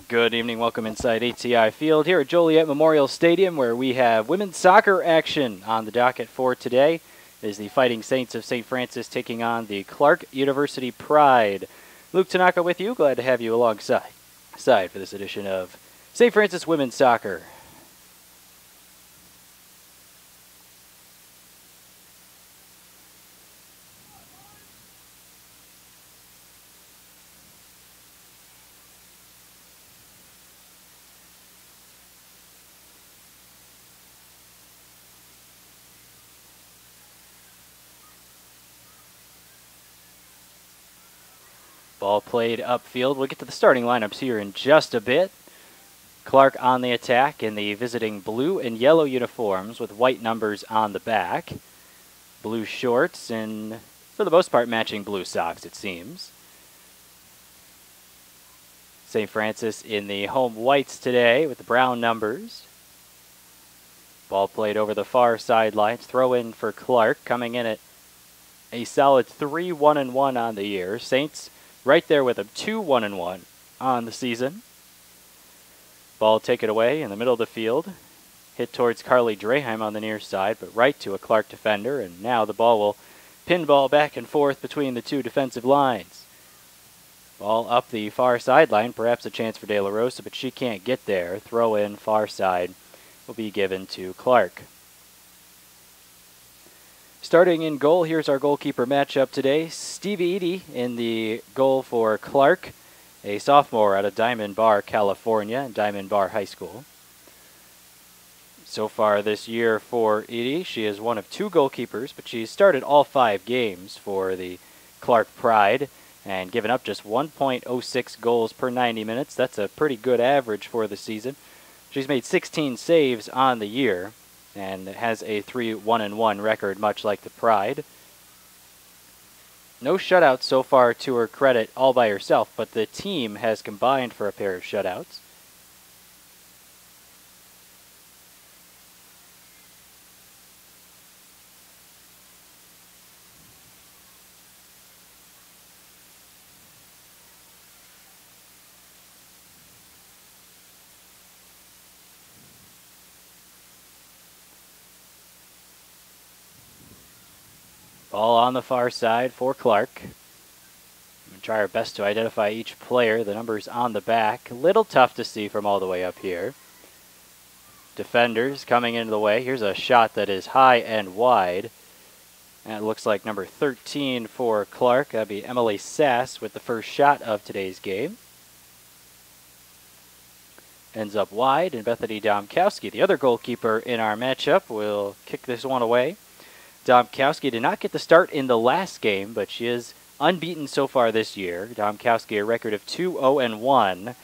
Good evening. Welcome inside ATI Field here at Joliet Memorial Stadium, where we have women's soccer action on the docket for today. It is the Fighting Saints of St. Francis taking on the Clarke University Pride. Luke Tanaka with you. Glad to have you alongside for this edition of St. Francis Women's Soccer. Ball played upfield. We'll get to the starting lineups here in just a bit. Clarke on the attack in the visiting blue and yellow uniforms with white numbers on the back. Blue shorts and, for the most part, matching blue socks, it seems. St. Francis in the home whites today with the brown numbers. Ball played over the far sidelines. Throw in for Clarke, coming in at a solid 3-1-1 on the year. Saints right there with them, 2-1-1 on the season. Ball taken away in the middle of the field. Hit towards Carly Draheim on the near side, but right to a Clarke defender, and now the ball will pinball back and forth between the two defensive lines. Ball up the far sideline, perhaps a chance for De La Rosa, but she can't get there. Throw in far side will be given to Clarke. Starting in goal, here's our goalkeeper matchup today. Stevie Eady in the goal for Clarke, a sophomore out of Diamond Bar, California, and Diamond Bar High School. So far this year for Eady, she is one of two goalkeepers, but she's started all 5 games for the Clarke Pride and given up just 1.06 goals per 90 minutes. That's a pretty good average for the season. She's made 16 saves on the year and has a 3-1-1 record, much like the Pride. No shutouts so far to her credit all by herself, but the team has combined for a pair of shutouts. Ball on the far side for Clarke. We'll try our best to identify each player. The numbers on the back. A little tough to see from all the way up here. Defenders coming into the way. Here's a shot that is high and wide. And it looks like number 13 for Clarke. That'd be Emily Sass with the first shot of today's game. Ends up wide, and Bethany Domkowski, the other goalkeeper in our matchup, will kick this one away. Domkowski did not get the start in the last game, but she is unbeaten so far this year. Domkowski, a record of 2-0-1.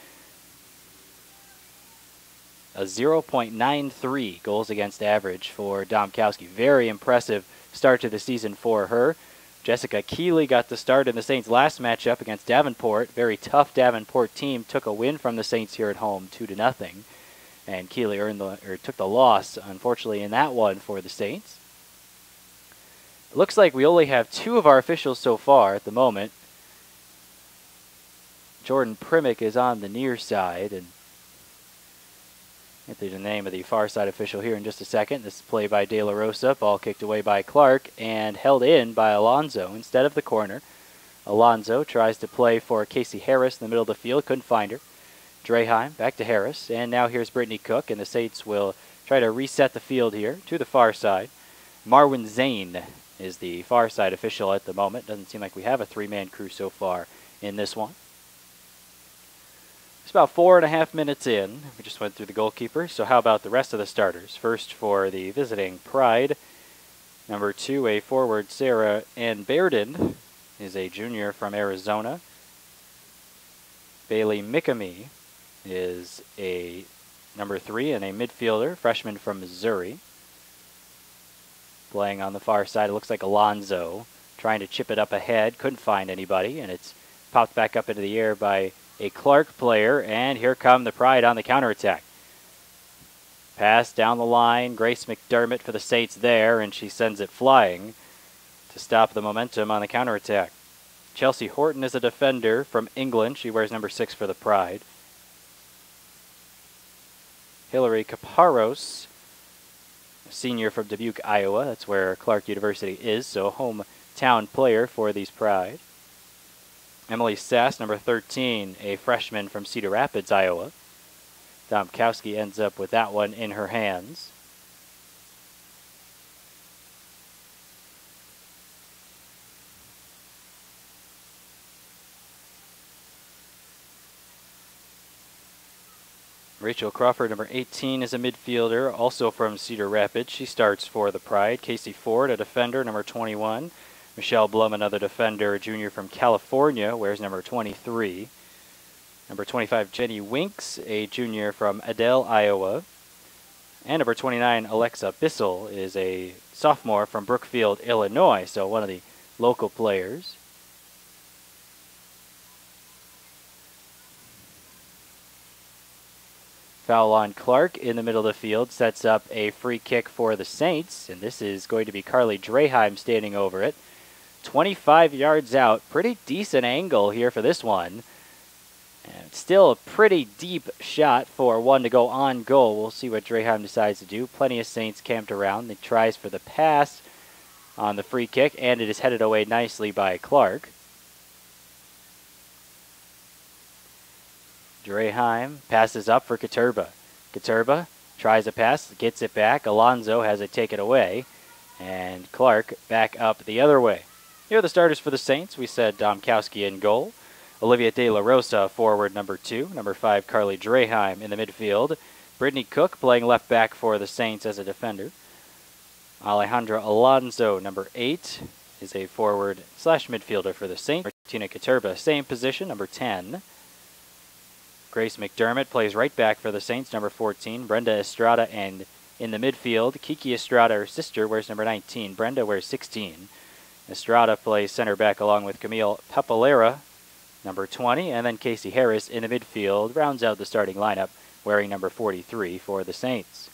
A 0.93 goals against average for Domkowski. Very impressive start to the season for her. Jessica Keeley got the start in the Saints' last matchup against Davenport. Very tough Davenport team took a win from the Saints here at home, 2-0. And Keeley took the loss, unfortunately, in that one for the Saints. It looks like we only have 2 of our officials so far at the moment. Jordan Primick is on the near side, and I'll get the name of the far side official here in just a second. This is play by De La Rosa, ball kicked away by Clarke and held in by Alonzo instead of the corner. Alonzo tries to play for Casey Harris in the middle of the field, couldn't find her. Draheim back to Harris, and now here's Brittany Cook, and the Saints will try to reset the field here to the far side. Marwin Zane is the far side official at the moment. Doesn't seem like we have a 3-man crew so far in this one. It's about 4.5 minutes in. We just went through the goalkeeper, so how about the rest of the starters? First for the visiting Pride. Number 2, a forward, Sarah Ann Bairden, is a junior from Arizona. Bailey Mikami is a number 3 and a midfielder, freshman from Missouri. Playing on the far side, it looks like Alonzo trying to chip it up ahead. Couldn't find anybody, and it's popped back up into the air by a Clarke player, and here come the Pride on the counterattack. Pass down the line, Grace McDermott for the Saints there, and she sends it flying to stop the momentum on the counterattack. Chelsea Horton is a defender from England. She wears number 6 for the Pride. Hillary Caparros, a senior from Dubuque, Iowa. That's where Clarke University is, so a hometown player for these Pride. Emily Sass, number 13, a freshman from Cedar Rapids, Iowa. Domkowski ends up with that one in her hands. Rachel Crawford, number 18, is a midfielder, also from Cedar Rapids. She starts for the Pride. Casey Ford, a defender, number 21. Michelle Blum, another defender, a junior from California, wears number 23. Number 25, Jenny Winks, a junior from Adel, Iowa. And number 29, Alexa Bissell, is a sophomore from Brookfield, Illinois, so one of the local players. Foul on Clarke in the middle of the field, sets up a free kick for the Saints, and this is going to be Carly Draheim standing over it. 25 yards out, pretty decent angle here for this one. And still a pretty deep shot for one to go on goal. We'll see what Draheim decides to do. Plenty of Saints camped around. He tries for the pass on the free kick, and it is headed away nicely by Clarke. Draheim passes up for Katurba. Katurba tries a pass, gets it back. Alonso has it taken away. And Clarke back up the other way. Here are the starters for the Saints. We said Domkowski in goal. Olivia De La Rosa, forward number 2. Number 5, Carly Draheim in the midfield. Brittany Cook playing left back for the Saints as a defender. Alejandra Alonso, number 8, is a forward slash midfielder for the Saints. Martina Katurba, same position, number 10. Grace McDermott plays right back for the Saints, number 14. Brenda Estrada, and in the midfield, Kiki Estrada, her sister, wears number 19. Brenda wears 16. Estrada plays center back along with Camille Papalera, number 20. And then Casey Harris in the midfield rounds out the starting lineup, wearing number 43 for the Saints.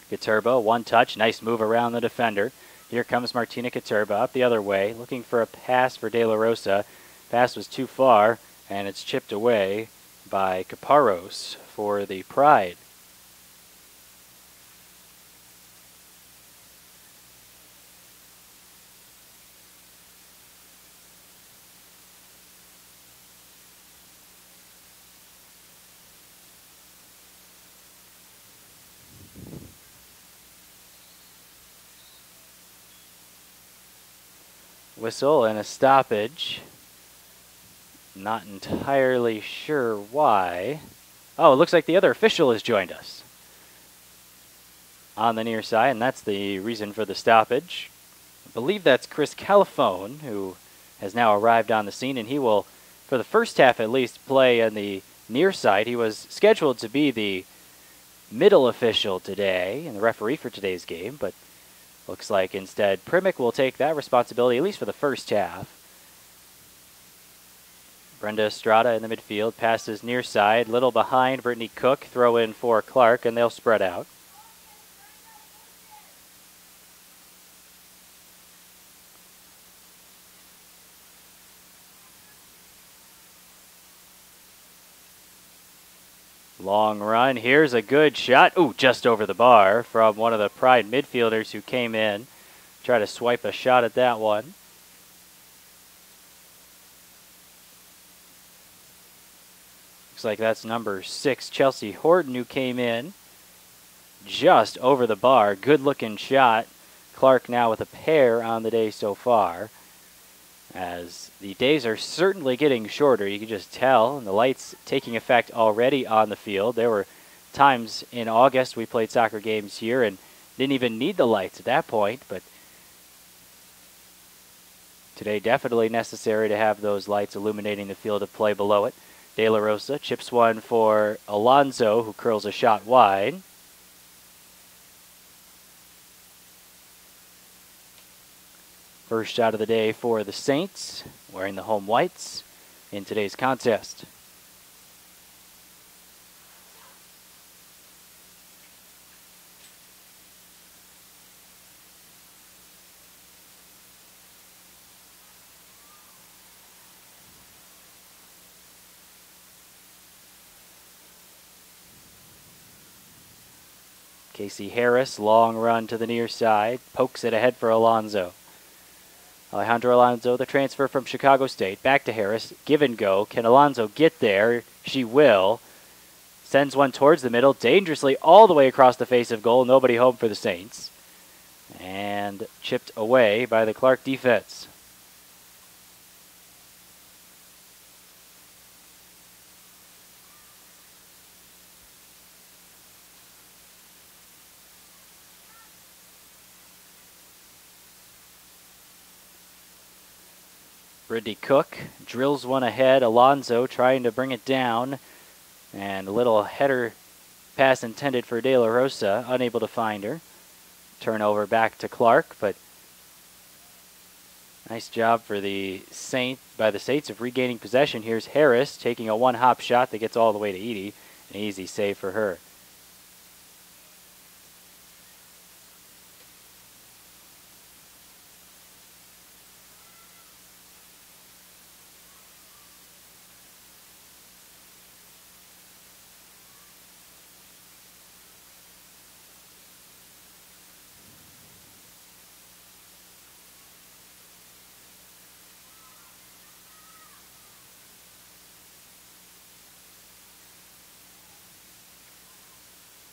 Katurba, one touch, nice move around the defender. Here comes Martina Katurba up the other way, looking for a pass for De La Rosa. Pass was too far, and it's chipped away by Caparros for the Pride. Whistle and a stoppage. Not entirely sure why. Oh, it looks like the other official has joined us on the near side, and that's the reason for the stoppage. I believe that's Chris Califone, who has now arrived on the scene, and he will, for the first half at least, play on the near side. He was scheduled to be the middle official today and the referee for today's game, but looks like instead Primick will take that responsibility, at least for the first half. Brenda Estrada in the midfield, passes near side, little behind Brittany Cook, throw in for Clarke, and they'll spread out. Long run, here's a good shot. Ooh, just over the bar from one of the Pride midfielders who came in. Try to swipe a shot at that one. Looks like that's number 6, Chelsea Horton, who came in just over the bar. Good looking shot. Clarke now with a pair on the day so far. As the days are certainly getting shorter, you can just tell, and the lights taking effect already on the field. There were times in August we played soccer games here and didn't even need the lights at that point, but today definitely necessary to have those lights illuminating the field of play below it. De La Rosa chips one for Alonso, who curls a shot wide. First shot of the day for the Saints, wearing the home whites in today's contest. Casey Harris, long run to the near side, pokes it ahead for Alonso. Alejandro Alonso, the transfer from Chicago State, back to Harris, give and go. Can Alonso get there? She will. Sends one towards the middle, dangerously all the way across the face of goal. Nobody home for the Saints. And chipped away by the Clarke defense. Brittany Cook drills one ahead. Alonso trying to bring it down. And a little header pass intended for De La Rosa. Unable to find her. Turnover back to Clarke, but nice job for the Saints of regaining possession. Here's Harris taking a one-hop shot that gets all the way to Edie. An easy save for her.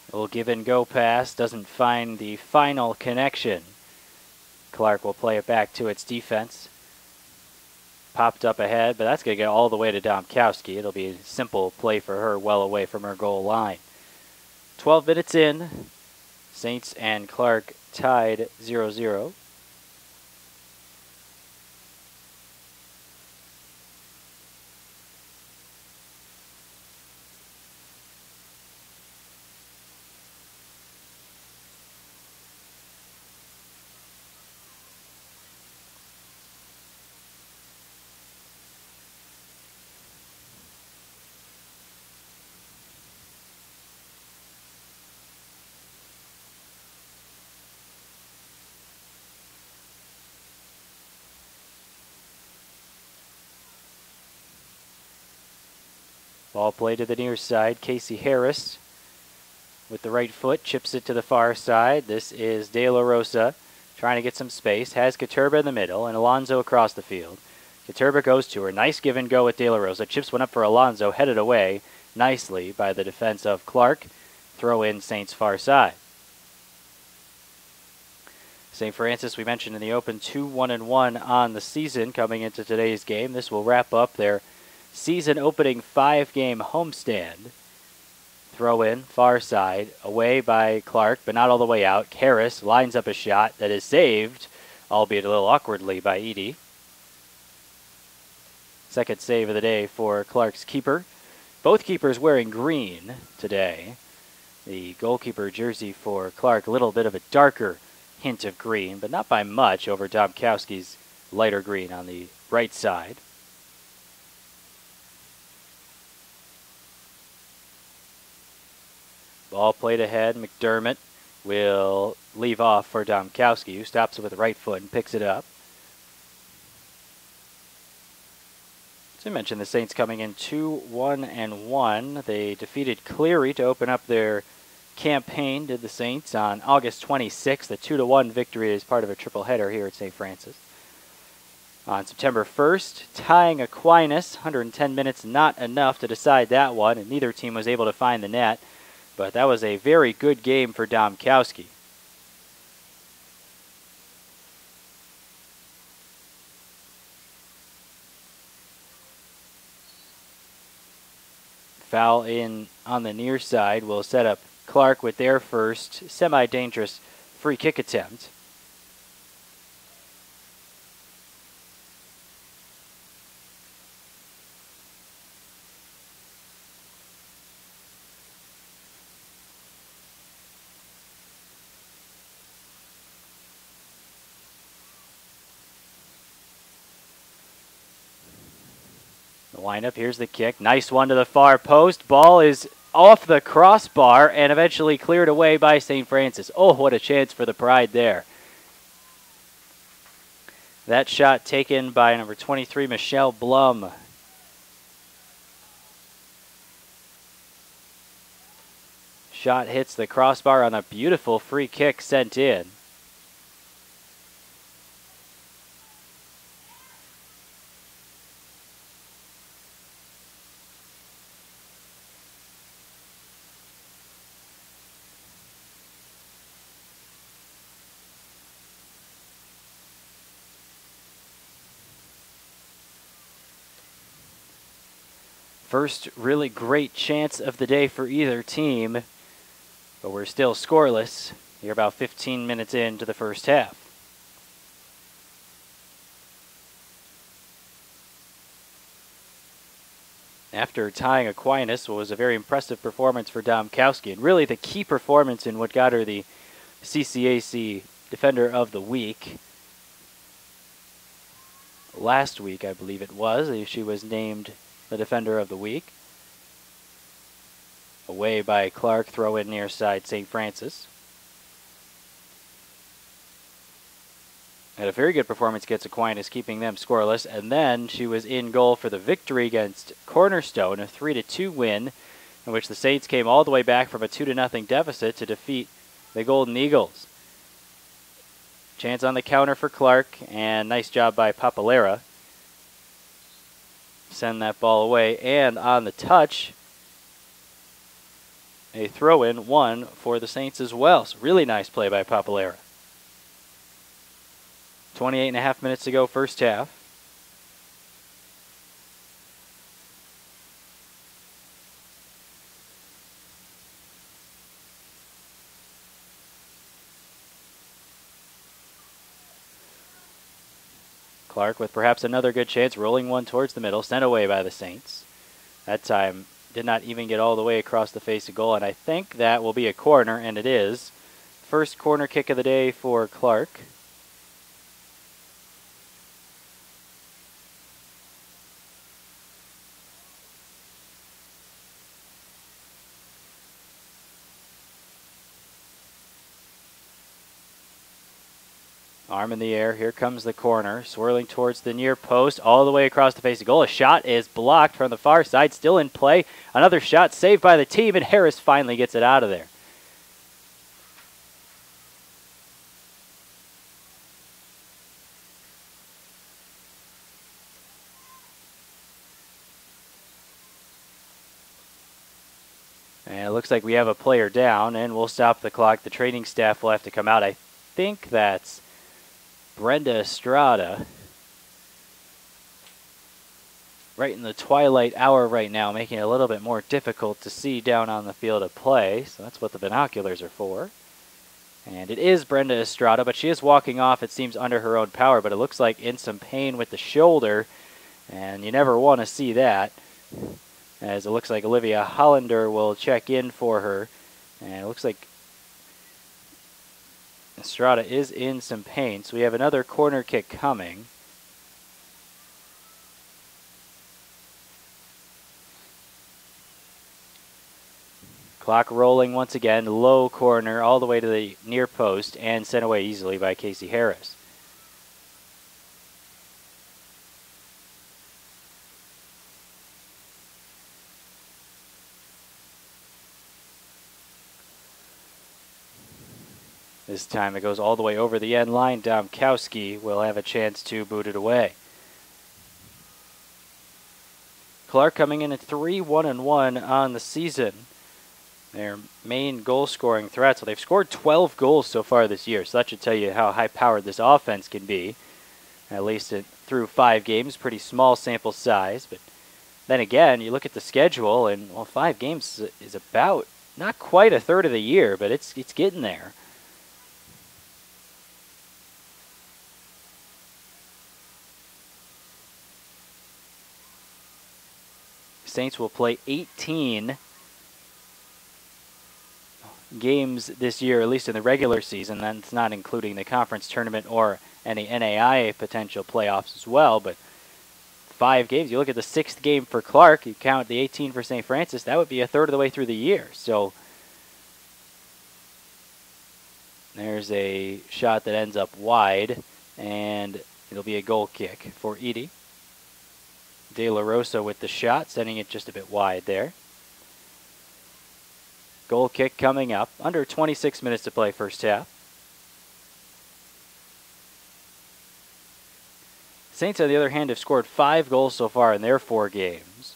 A little give and go pass, doesn't find the final connection. Clarke will play it back to its defense. Popped up ahead, but that's going to get all the way to Domkowski. It'll be a simple play for her, well away from her goal line. 12 minutes in, Saints and Clarke tied 0-0. Ball play to the near side. Casey Harris with the right foot chips it to the far side. This is De La Rosa trying to get some space. Has Katurba in the middle and Alonso across the field. Katurba goes to her. Nice give and go with De La Rosa. Chips one up for Alonso. Headed away nicely by the defense of Clarke. Throw in Saints far side. St. Francis, we mentioned in the open, 2-1-1 on the season coming into today's game. This will wrap up their season opening 5-game homestand. Throw in, far side, away by Clarke, but not all the way out. Harris lines up a shot that is saved, albeit a little awkwardly by Edie. Second save of the day for Clarke's keeper. Both keepers wearing green today. The goalkeeper jersey for Clarke, a little bit of a darker hint of green, but not by much over Domkowski's lighter green on the right side. Ball played ahead. McDermott will leave off for Domkowski, who stops it with the right foot and picks it up. As I mentioned, the Saints coming in 2-1-1. They defeated Cleary to open up their campaign, did the Saints, on August 26th. A 2-1 victory as part of a triple header here at St. Francis. On September 1st, tying Aquinas, 110 minutes, not enough to decide that one, and neither team was able to find the net. But that was a very good game for Domkowski. Foul in on the near side will set up Clarke with their first semi-dangerous free kick attempt. The lineup, here's the kick. Nice one to the far post. Ball is off the crossbar and eventually cleared away by St. Francis. Oh, what a chance for the Pride there. That shot taken by number 23, Michelle Blum. Shot hits the crossbar on a beautiful free kick sent in. First really great chance of the day for either team, but we're still scoreless. You're about 15 minutes into the first half. After tying Aquinas, what was a very impressive performance for Domkowski, and really the key performance in what got her the CCAC Defender of the Week. Last week, I believe it was, she was named the Defender of the Week. Away by Clarke, throw in near side St. Francis. Had a very good performance against Aquinas, keeping them scoreless, and then she was in goal for the victory against Cornerstone, a 3-2 win, in which the Saints came all the way back from a 2-0 deficit to defeat the Golden Eagles. Chance on the counter for Clarke, and nice job by Papalera. Send that ball away, and on the touch, a throw-in, one for the Saints as well. So really nice play by Papalera. 28.5 minutes to go, first half. Clarke with perhaps another good chance, rolling one towards the middle, sent away by the Saints. That time did not even get all the way across the face of goal, and I think that will be a corner, and it is. First corner kick of the day for Clarke. Arm in the air, here comes the corner, swirling towards the near post, all the way across the face of goal. A shot is blocked from the far side, still in play. Another shot saved by the team, and Harris finally gets it out of there. And it looks like we have a player down, and we'll stop the clock. The training staff will have to come out. I think that's Brenda Estrada, right in the twilight hour right now, making it a little bit more difficult to see down on the field of play. So that's what the binoculars are for. And it is Brenda Estrada, but she is walking off, it seems, under her own power, but it looks like in some pain with the shoulder, and you never want to see that, as it looks like Olivia Hollander will check in for her, and it looks like Estrada is in some pain, so we have another corner kick coming. Clock rolling once again, low corner all the way to the near post and sent away easily by Casey Harris. This time it goes all the way over the end line. Domkowski will have a chance to boot it away. Clarke coming in at 3-1-1 on the season. Their main goal-scoring threat. So they've scored 12 goals so far this year. So that should tell you how high-powered this offense can be. At least through 5 games. Pretty small sample size. But then again, you look at the schedule, and well, 5 games is about not quite a third of the year, but it's getting there. Saints will play 18 games this year, at least in the regular season. That's not including the conference tournament or any NAIA potential playoffs as well. But 5 games, you look at the 6th game for Clarke, you count the 18 for St. Francis, that would be a third of the way through the year. So there's a shot that ends up wide, and it'll be a goal kick for Edie. De La Rosa with the shot, sending it just a bit wide there. Goal kick coming up. Under 26 minutes to play first half. Saints, on the other hand, have scored 5 goals so far in their 4 games.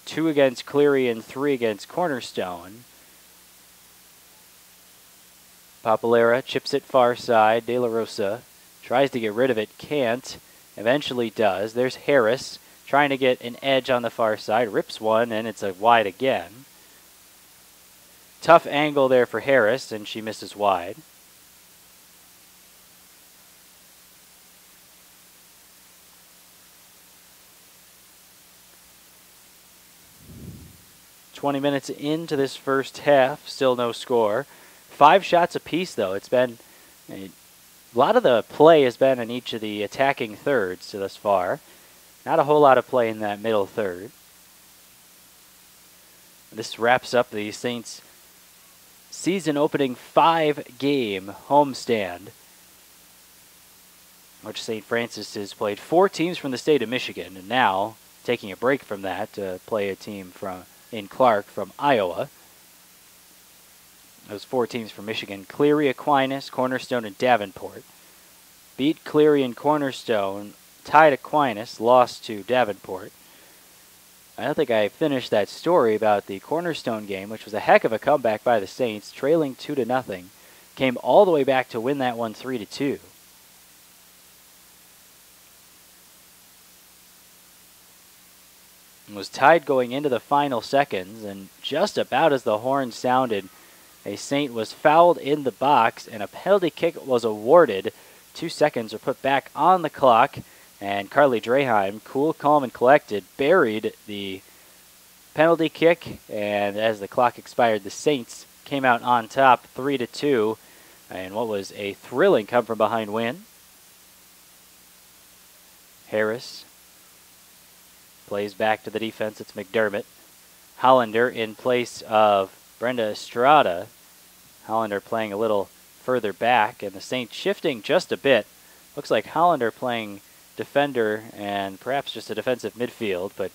2 against Clarke and 3 against Cornerstone. Papalera chips it far side. De La Rosa tries to get rid of it. Can't. Eventually does. There's Harris trying to get an edge on the far side. Rips one, and it's a wide again. Tough angle there for Harris, and she misses wide. "20 minutes into this first half, still no score. 5 shots apiece, though. It's been a lot of the play has been in each of the attacking thirds thus far. Not a whole lot of play in that middle third. This wraps up the Saints' season-opening 5-game homestand, which St. Francis has played 4 teams from the state of Michigan, and now taking a break from that to play a team in Clarke from Iowa. Those 4 teams from Michigan: Clarke, Aquinas, Cornerstone, and Davenport. Beat Clarke and Cornerstone, tied Aquinas, lost to Davenport. I don't think I finished that story about the Cornerstone game, which was a heck of a comeback by the Saints, trailing 2-0. Came all the way back to win that one 3-2. And was tied going into the final seconds, and just about as the horn sounded, a Saint was fouled in the box, and a penalty kick was awarded. 2 seconds are put back on the clock, and Carly Draheim, cool, calm, and collected, buried the penalty kick, and as the clock expired, the Saints came out on top 3-2, and what was a thrilling come-from-behind win. Harris plays back to the defense. It's McDermott. Hollander in place of Brenda Estrada. Hollander playing a little further back, and the Saints shifting just a bit. Looks like Hollander playing defender and perhaps just a defensive midfield, but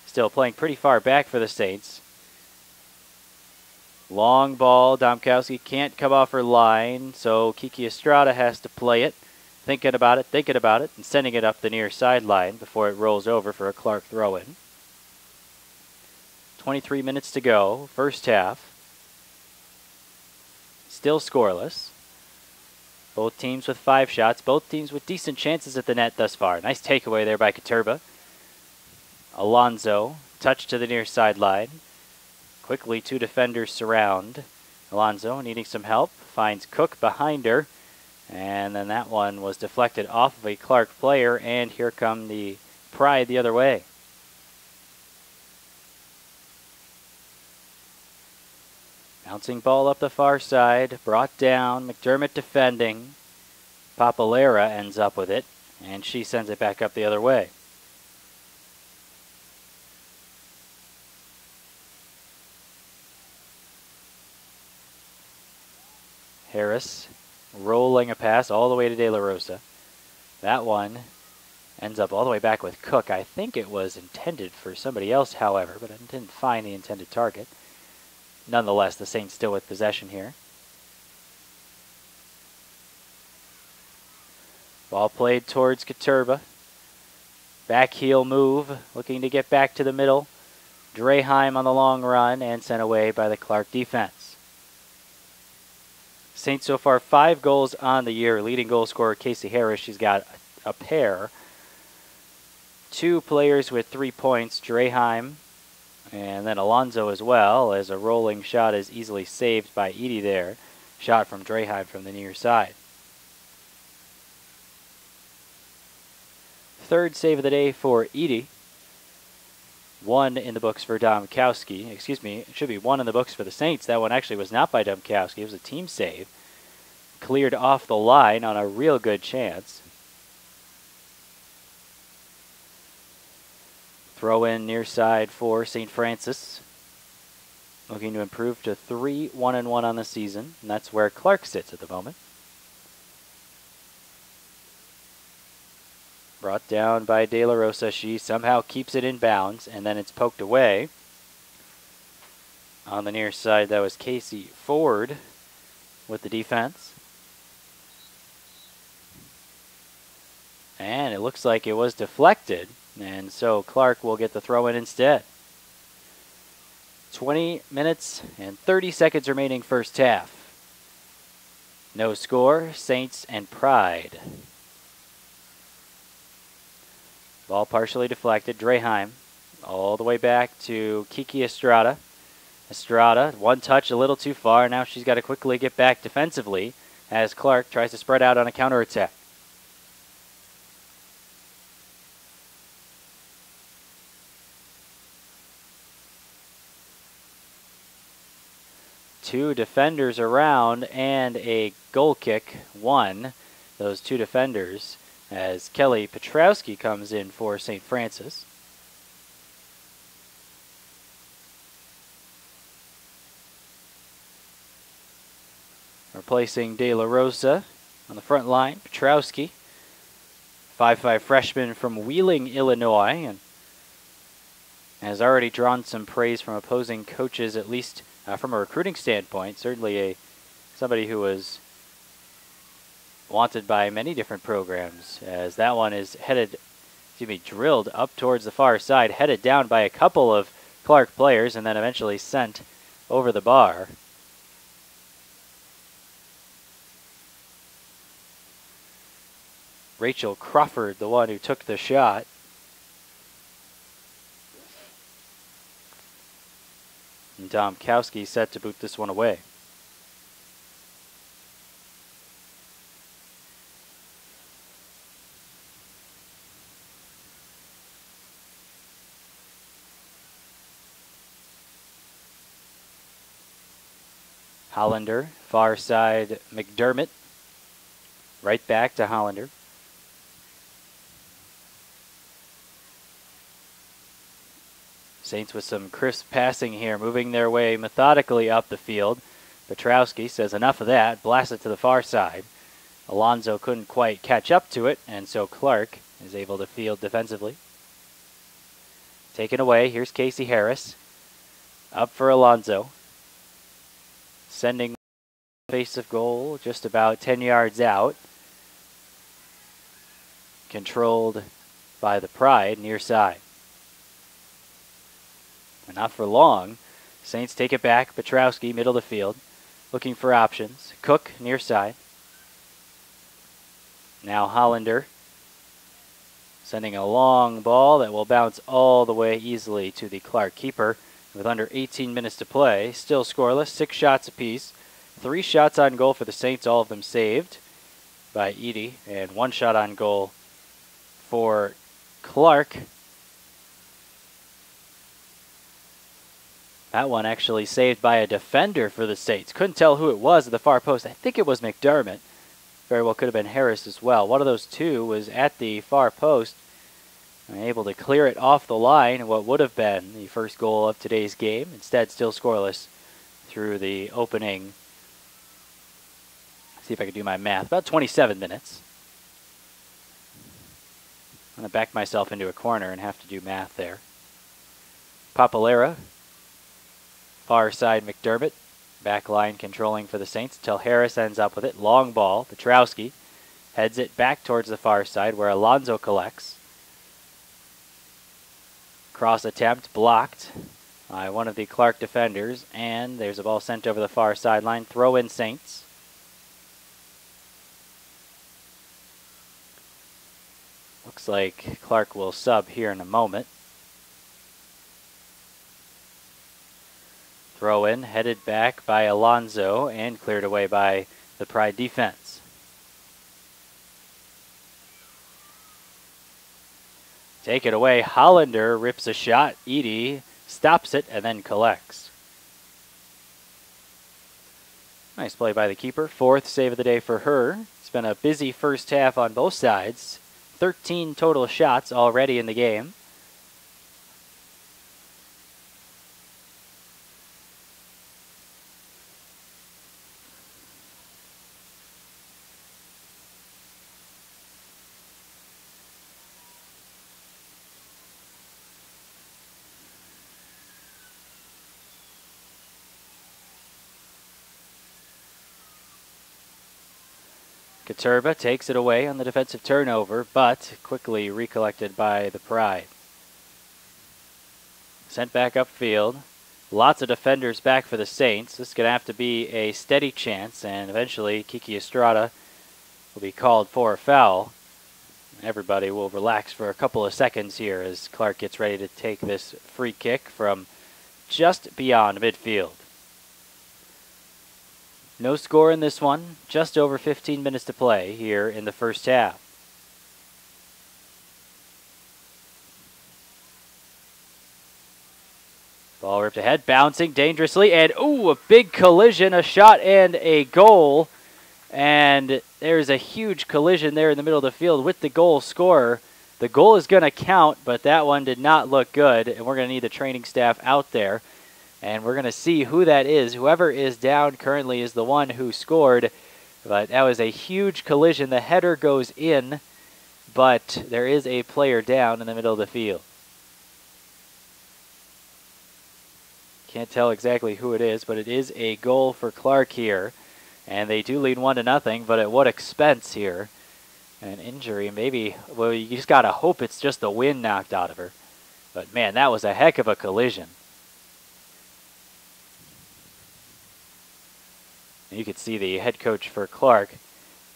still playing pretty far back for the Saints. Long ball. Domkowski can't come off her line, so Kiki Estrada has to play it. Thinking about it, and sending it up the near sideline before it rolls over for a Clarke throw-in. 23 minutes to go, first half. Still scoreless. Both teams with 5 shots, both teams with decent chances at the net thus far. Nice takeaway there by Katurba. Alonso, touch to the near sideline. Quickly, 2 defenders surround. Alonso needing some help, finds Cook behind her. And then that one was deflected off of a Clarke player, and here come the Pride the other way. Bouncing ball up the far side, brought down, McDermott defending. Papalera ends up with it, and she sends it back up the other way. Harris rolling a pass all the way to De La Rosa. That one ends up all the way back with Cook. I think it was intended for somebody else, however, but I didn't find the intended target. Nonetheless, the Saints still with possession here. Ball played towards Katurba. Back heel move, looking to get back to the middle. Draheim on the long run, and sent away by the Clarke defense. Saints so far 5 goals on the year. Leading goal scorer Casey Harris, she's got a pair. 2 players with 3 points, Draheim and then Alonso as well, as a rolling shot is easily saved by Edie there. Shot from Draheim from the near side. 3rd save of the day for Edie. 1 in the books for Domkowski. Excuse me, it should be 1 in the books for the Saints. That one actually was not by Domkowski. It was a team save. Cleared off the line on a real good chance. Throw in near side for St. Francis. Looking to improve to 3-1-1 on the season, and that's where Clarke sits at the moment. Brought down by De La Rosa. She somehow keeps it in bounds, and then it's poked away. On the near side, that was Casey Ford with the defense. And it looks like it was deflected, and so Clarke will get the throw in instead. 20 minutes and 30 seconds remaining first half. No score, Saints and Pride. Ball partially deflected, Draheim all the way back to Kiki Estrada. Estrada, one touch a little too far. Now she's got to quickly get back defensively as Clarke tries to spread out on a counterattack. Two defenders around and a goal kick won. Those two defenders as Kelly Petrowski comes in for St. Francis. Replacing De La Rosa on the front line, Petrowski, 5'5" freshman from Wheeling, Illinois, and has already drawn some praise from opposing coaches, at least from a recruiting standpoint. Certainly somebody who was wanted by many different programs, as that one is drilled up towards the far side, headed down by a couple of Clarke players, and then eventually sent over the bar. Rachel Crawford, the one who took the shot. And Domkowski set to boot this one away. Hollander, far side McDermott. Right back to Hollander. Saints with some crisp passing here, moving their way methodically up the field. Petrowski says enough of that, blasts it to the far side. Alonso couldn't quite catch up to it, and so Clarke is able to field defensively. Taken away, here's Casey Harris. Up for Alonso. Sending face of goal just about 10 yards out. Controlled by the Pride, near side. But not for long. Saints take it back. Petrowski, middle of the field, looking for options. Cook, near side. Now Hollander sending a long ball that will bounce all the way easily to the Clarke keeper. With under 18 minutes to play, still scoreless, 6 shots apiece. 3 shots on goal for the Saints, all of them saved by Edie, and 1 shot on goal for Clarke. That one actually saved by a defender for the Saints. Couldn't tell who it was at the far post. I think it was McDermott. Very well could have been Harris as well. One of those two was at the far post, able to clear it off the line, what would have been the first goal of today's game. Instead, still scoreless through the opening. See if I can do my math. About 27 minutes. I'm going to back myself into a corner and have to do math there. Papalera. Far side McDermott. Back line controlling for the Saints until Harris ends up with it. Long ball. Petrowski heads it back towards the far side where Alonso collects. Cross attempt blocked by one of the Clarke defenders, and there's a ball sent over the far sideline. Throw in Saints. Looks like Clarke will sub here in a moment. Throw in, headed back by Alonso and cleared away by the Pride defense. Take it away. Hollander rips a shot. Edie stops it and then collects. Nice play by the keeper. 4th save of the day for her. It's been a busy first half on both sides. 13 total shots already in the game. Katurba takes it away on the defensive turnover, but quickly recollected by the Pride. Sent back upfield. Lots of defenders back for the Saints. This is going to have to be a steady chance, and eventually Kiki Estrada will be called for a foul. Everybody will relax for a couple of seconds here as Clarke gets ready to take this free kick from just beyond midfield. No score in this one, just over 15 minutes to play here in the first half. Ball ripped ahead, bouncing dangerously, and ooh, a big collision, a shot and a goal. And there's a huge collision there in the middle of the field with the goal scorer. The goal is going to count, but that one did not look good, and we're going to need the training staff out there. And we're going to see who that is. Whoever is down currently is the one who scored, but that was a huge collision. The header goes in, but there is a player down in the middle of the field. Can't tell exactly who it is, but it is a goal for Clarke here. And they do lead 1-0, but at what expense here? An injury, maybe. Well, you just got to hope it's just the wind knocked out of her. But, man, that was a heck of a collision. And you could see the head coach for Clarke,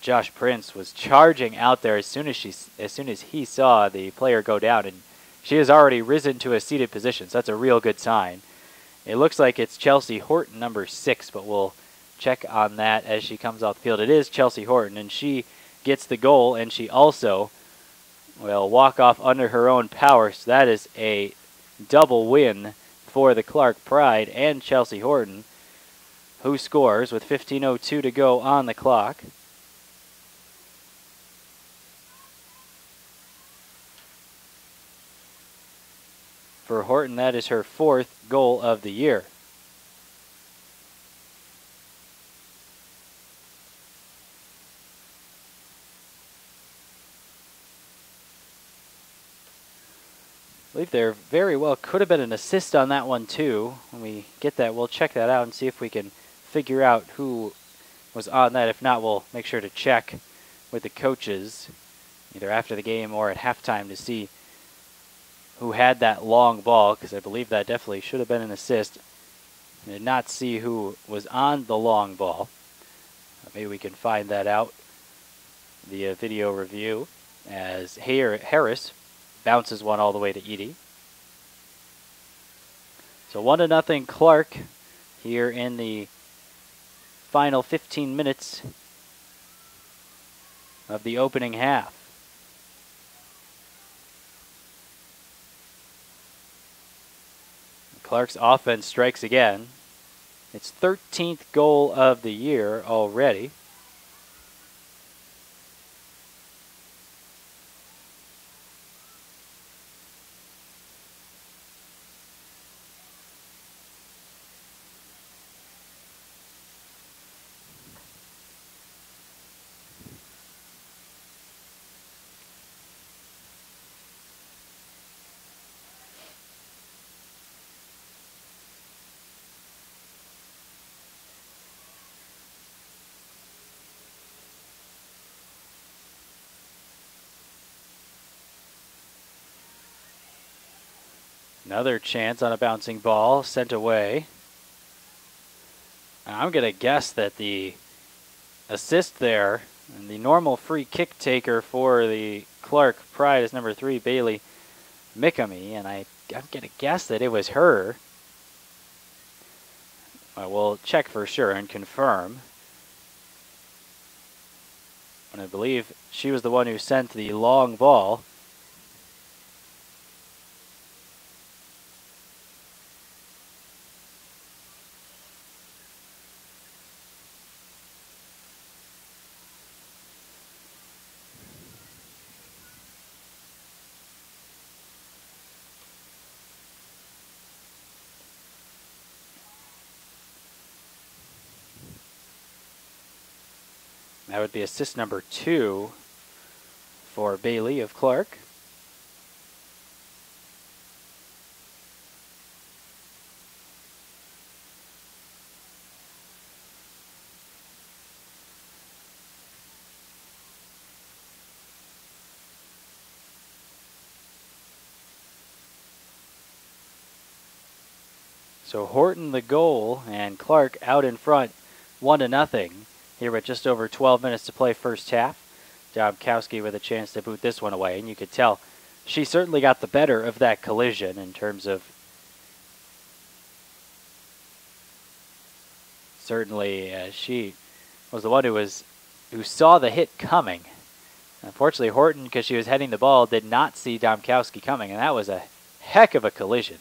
Josh Prince, was charging out there as soon as he saw the player go down. And she has already risen to a seated position, so that's a real good sign. It looks like it's Chelsea Horton, number 6, but we'll check on that as she comes off the field. It is Chelsea Horton, and she gets the goal, and she also will walk off under her own power. So that is a double win for the Clarke Pride and Chelsea Horton, who scores with 15:02 to go on the clock. For Horton, that is her 4th goal of the year. I believe there very well could have been an assist on that one too. When we get that, we'll check that out and see if we can figure out who was on that. If not, we'll make sure to check with the coaches either after the game or at halftime to see who had that long ball, because I believe that definitely should have been an assist. I did not see who was on the long ball. Maybe we can find that out via video review as Harris bounces one all the way to Edie. So 1-0 Clarke here in the final 15 minutes of the opening half. Clarke's offense strikes again. Its 13th goal of the year already. Another chance on a bouncing ball, sent away. I'm going to guess that the assist there, and the normal free kick taker for the Clarke Pride is number 3, Bailey Mikami, and I'm going to guess that it was her. I will check for sure and confirm. And I believe she was the one who sent the long ball. That would be assist number 2 for Bailey of Clarke. So Horton the goal, and Clarke out in front, 1-0. Here with just over 12 minutes to play first half. Domkowski with a chance to boot this one away, and you could tell she certainly got the better of that collision in terms of she was the one who saw the hit coming. Unfortunately, Horton, because she was heading the ball, did not see Domkowski coming, and that was a heck of a collision.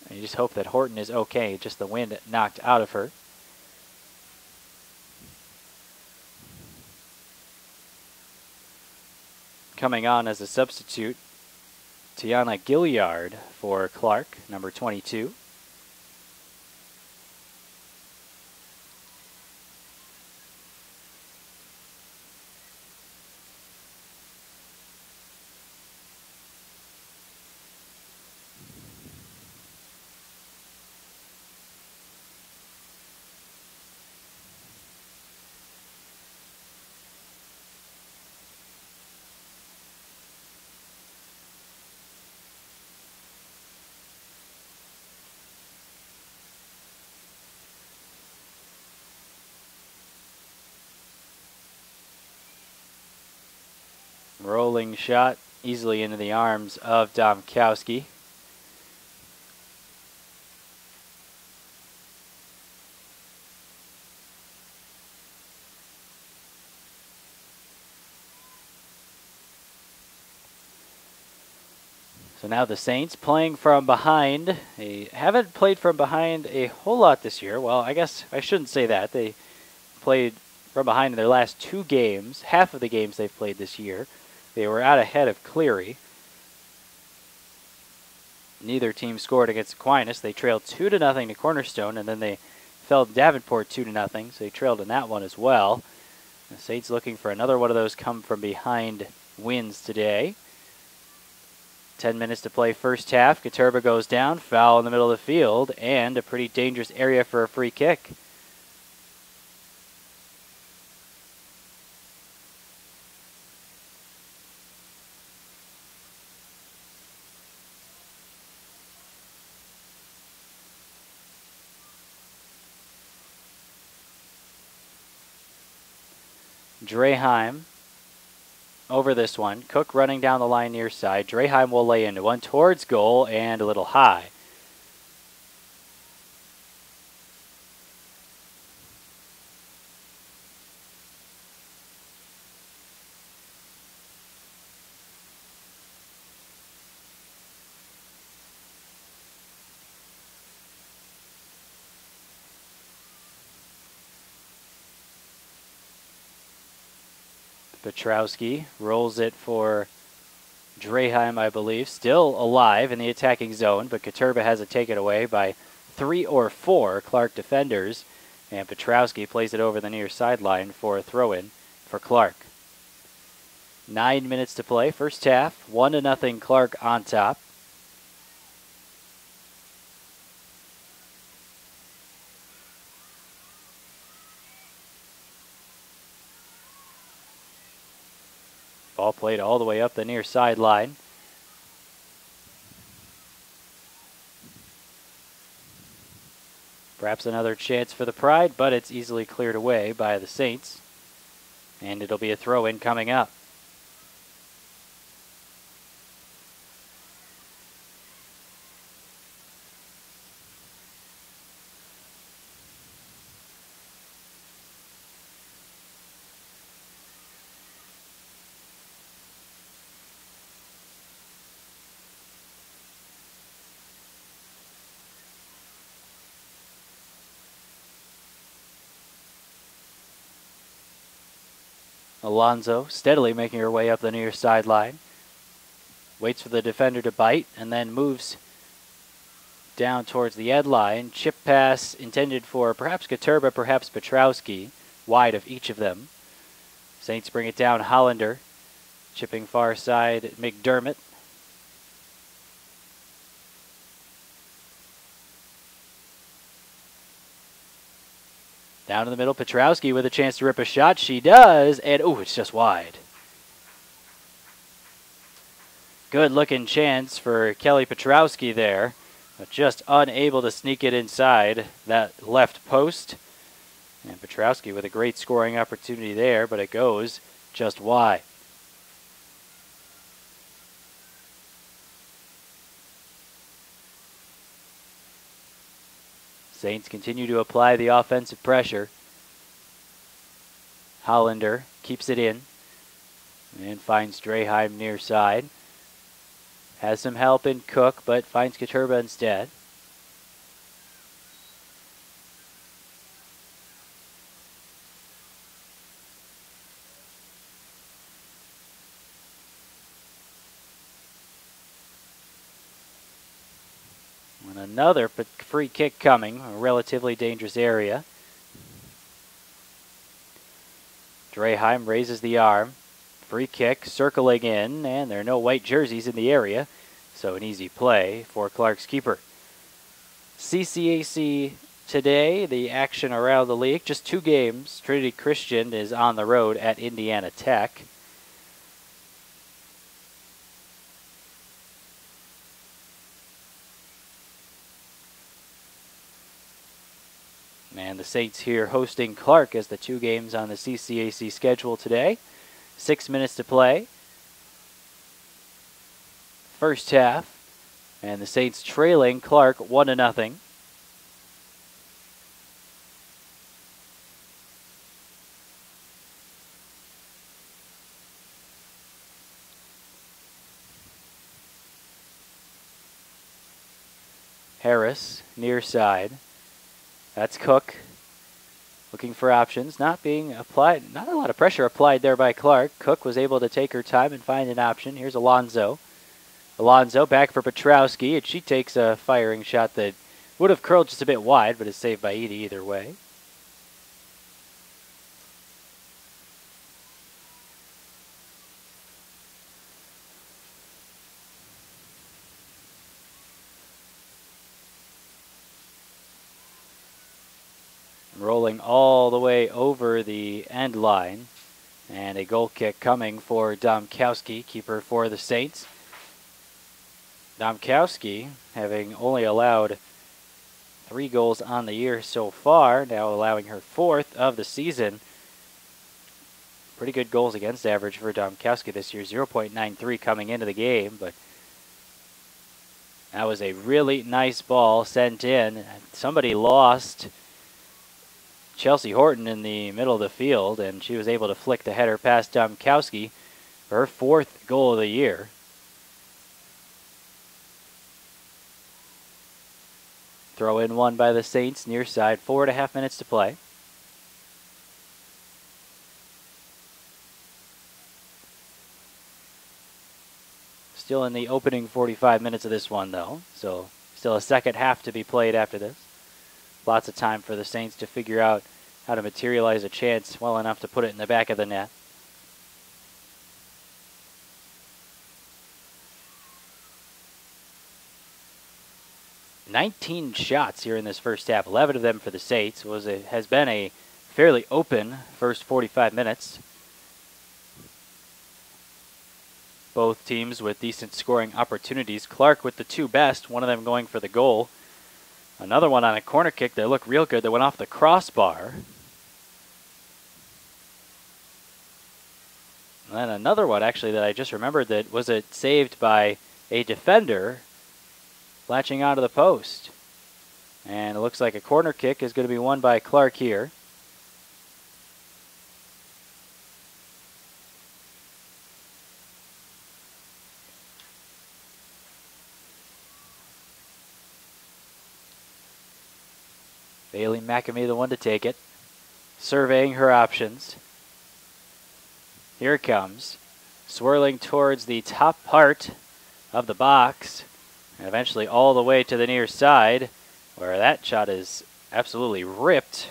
And you just hope that Horton is okay, just the wind knocked out of her. Coming on as a substitute, Tiana Gilliard for Clarke, number 22. Rolling shot easily into the arms of Domkowski. So now the Saints playing from behind. They haven't played from behind a whole lot this year. Well, I guess I shouldn't say that. They played from behind in their last 2 games, half of the games they've played this year. They were out ahead of Clarke. Neither team scored against Aquinas. They trailed 2-0 to Cornerstone, and then they fell Davenport 2-0, so they trailed in that one as well. The Saints looking for another one of those come from behind wins today. 10 minutes to play first half. Katurba goes down, foul in the middle of the field, and a pretty dangerous area for a free kick. Draheim over this one. Cook running down the line near side. Draheim will lay into one towards goal and a little high. Petrowski rolls it for Draheim, I believe. Still alive in the attacking zone, but Katurba has it taken away by 3 or 4 Clarke defenders. And Petrowski plays it over the near sideline for a throw-in for Clarke. 9 minutes to play. First half, 1-0 Clarke on top. Ball played all the way up the near sideline. Perhaps another chance for the Pride, but it's easily cleared away by the Saints. And it'll be a throw-in coming up. Alonso steadily making her way up the near sideline. Waits for the defender to bite and then moves down towards the end line. Chip pass intended for perhaps Katurba, perhaps Petrowski, wide of each of them. Saints bring it down. Hollander chipping far side. McDermott. Down in the middle, Petrowski with a chance to rip a shot. She does, and ooh, it's just wide. Good looking chance for Kelly Petrowski there. but just unable to sneak it inside that left post. And Petrowski with a great scoring opportunity there, but it goes just wide. Saints continue to apply the offensive pressure. Hollander keeps it in and finds Draheim near side. Has some help in Cook, but finds Katurba instead. And another free kick coming, a relatively dangerous area. Draheim raises the arm. Free kick circling in, and there are no white jerseys in the area, so an easy play for Clarke's keeper. CCAC today, the action around the league, just 2 games. Trinity Christian is on the road at Indiana Tech. And the Saints here hosting Clarke as the 2 games on the CCAC schedule today. 6 minutes to play. First half. And the Saints trailing Clarke 1-0. Harris near side. That's Cook looking for options, not being applied, not a lot of pressure applied there by Clarke. Cook was able to take her time and find an option. Here's Alonzo. Alonzo back for Petrowski, and she takes a firing shot that would have curled just a bit wide, but is saved by Edie either way. Rolling all the way over the end line. And a goal kick coming for Domkowski, keeper for the Saints. Domkowski, having only allowed 3 goals on the year so far, now allowing her 4th of the season. Pretty good goals against average for Domkowski this year, 0.93 coming into the game, but that was a really nice ball sent in. Somebody lost Chelsea Horton in the middle of the field, and she was able to flick the header past Domkowski for her 4th goal of the year. Throw in one by the Saints near side, 4.5 minutes to play. Still in the opening 45 minutes of this one, though, so still a second half to be played after this. Lots of time for the Saints to figure out how to materialize a chance well enough to put it in the back of the net. "19 shots here in this first half, 11 of them for the Saints. Has been a fairly open first 45 minutes. Both teams with decent scoring opportunities. Clarke with the 2 best, one of them going for the goal. Another one on a corner kick that looked real good that went off the crossbar. And then another one, actually, that I just remembered that was saved by a defender latching onto the post. And it looks like a corner kick is going to be won by Clarke here. Bailey McAmee, the one to take it. Surveying her options. Here it comes. Swirling towards the top part of the box. And eventually all the way to the near side, where that shot is absolutely ripped.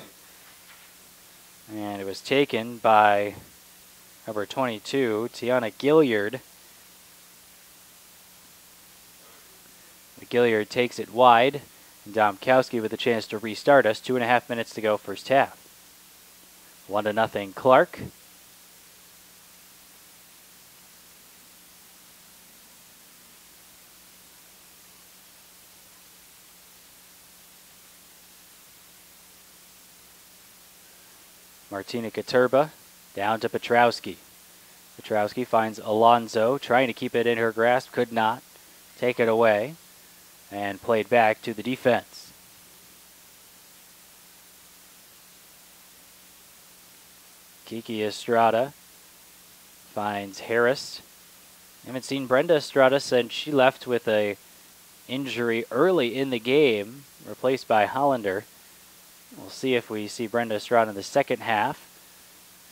And it was taken by number 22, Tiana Gilliard. Gilliard takes it wide. Domkowski with a chance to restart us. 2.5 minutes to go first half. 1-0 Clarke. Martina Katurba down to Petrowski. Petrowski finds Alonso, trying to keep it in her grasp, could not. Take it away, and played back to the defense. Kiki Estrada finds Harris. Haven't seen Brenda Estrada since she left with a injury early in the game, replaced by Hollander. We'll see if we see Brenda Estrada in the second half.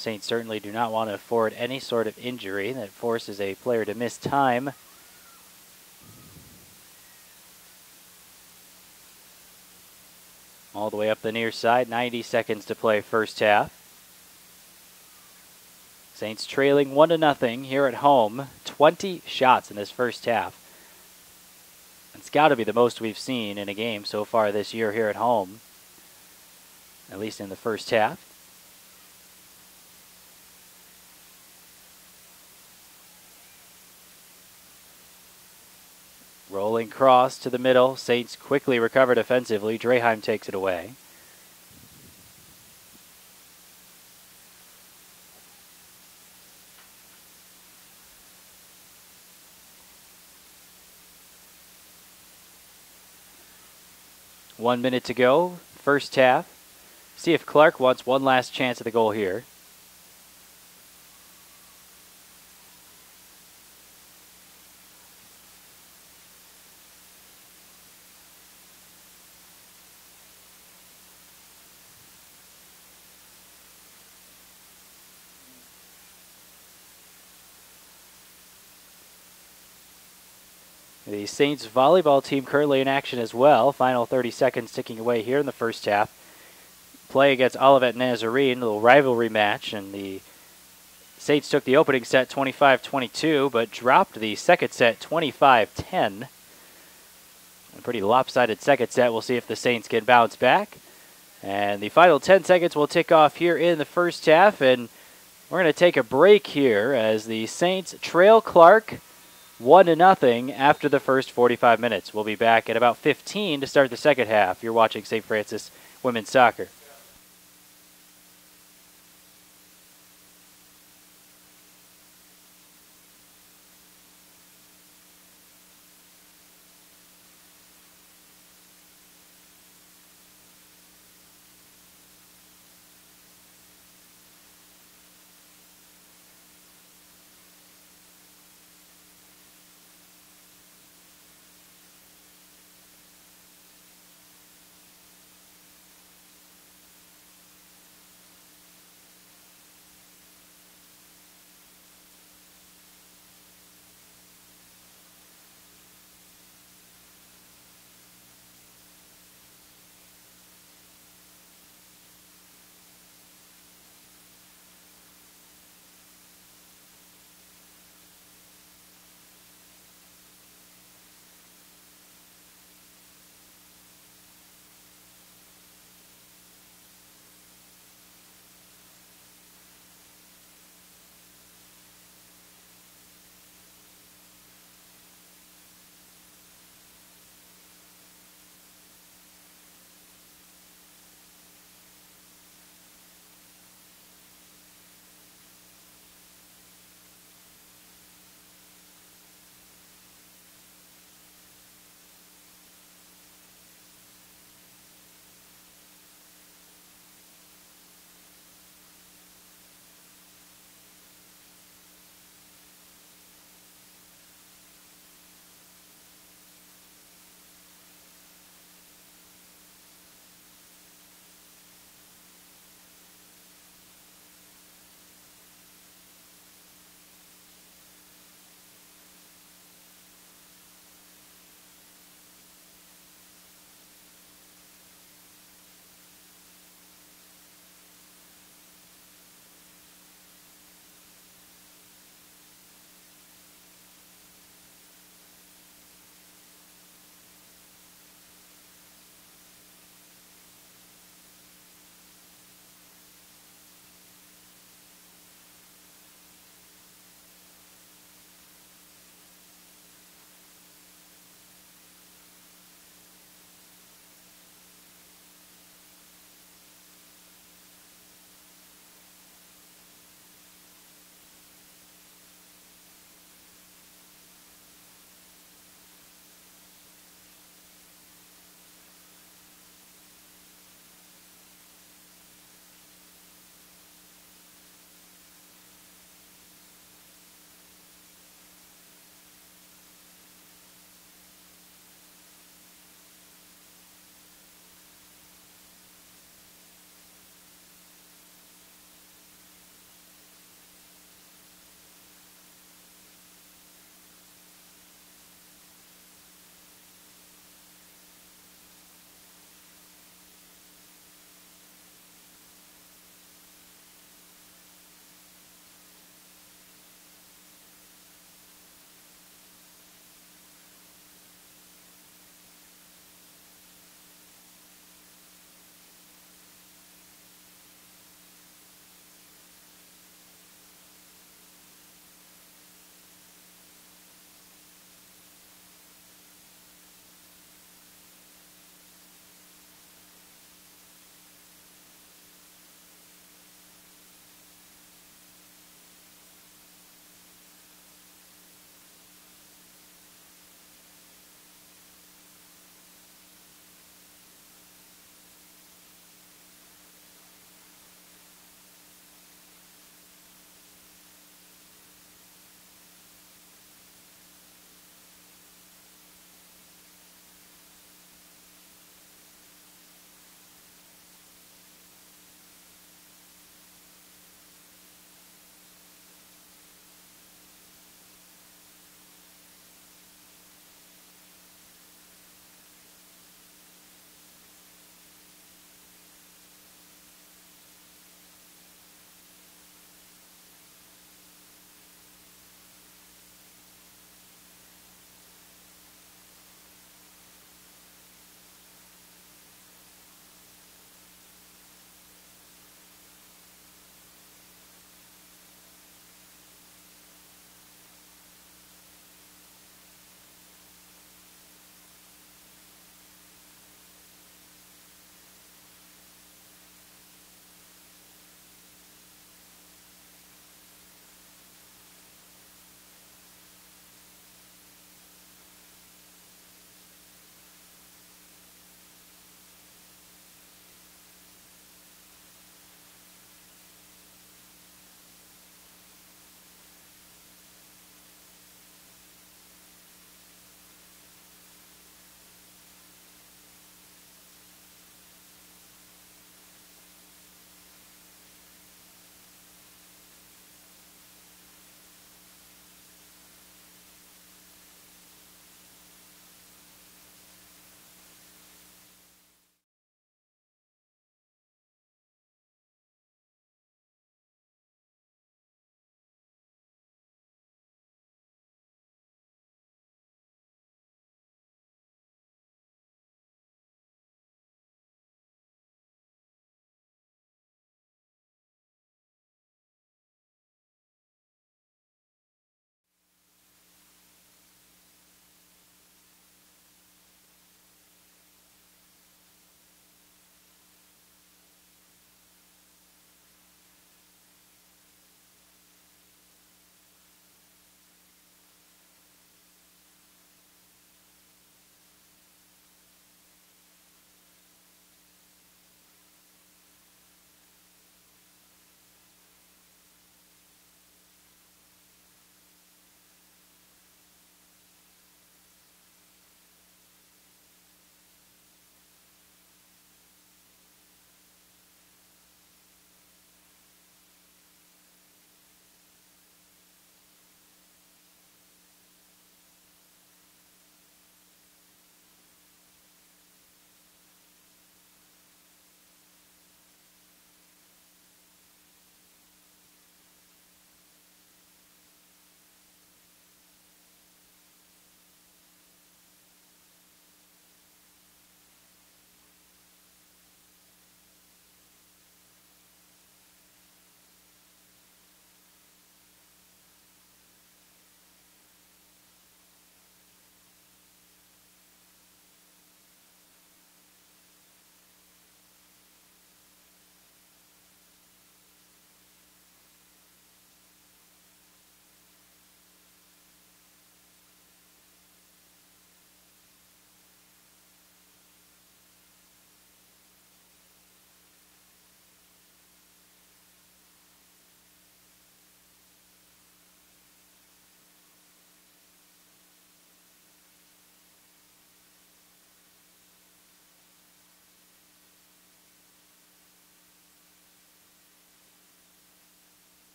Saints certainly do not want to afford any sort of injury that forces a player to miss time. All the way up the near side, 90 seconds to play first half. Saints trailing 1-0 here at home. 20 shots in this first half. It's got to be the most we've seen in a game so far this year here at home, at least in the first half. Rolling cross to the middle. Saints quickly recover defensively. Draheim takes it away. One minute to go, first half. See if Clarke wants one last chance at the goal here. The Saints volleyball team currently in action as well. Final 30 seconds ticking away here in the first half. Play against Olivet Nazarene, a little rivalry match, and the Saints took the opening set 25-22, but dropped the second set 25-10. A pretty lopsided second set. We'll see if the Saints can bounce back. And the final 10 seconds will tick off here in the first half, and we're going to take a break here as the Saints trail Clarke 1-0 after the first 45 minutes. We'll be back at about 15 to start the second half. You're watching St. Francis Women's Soccer.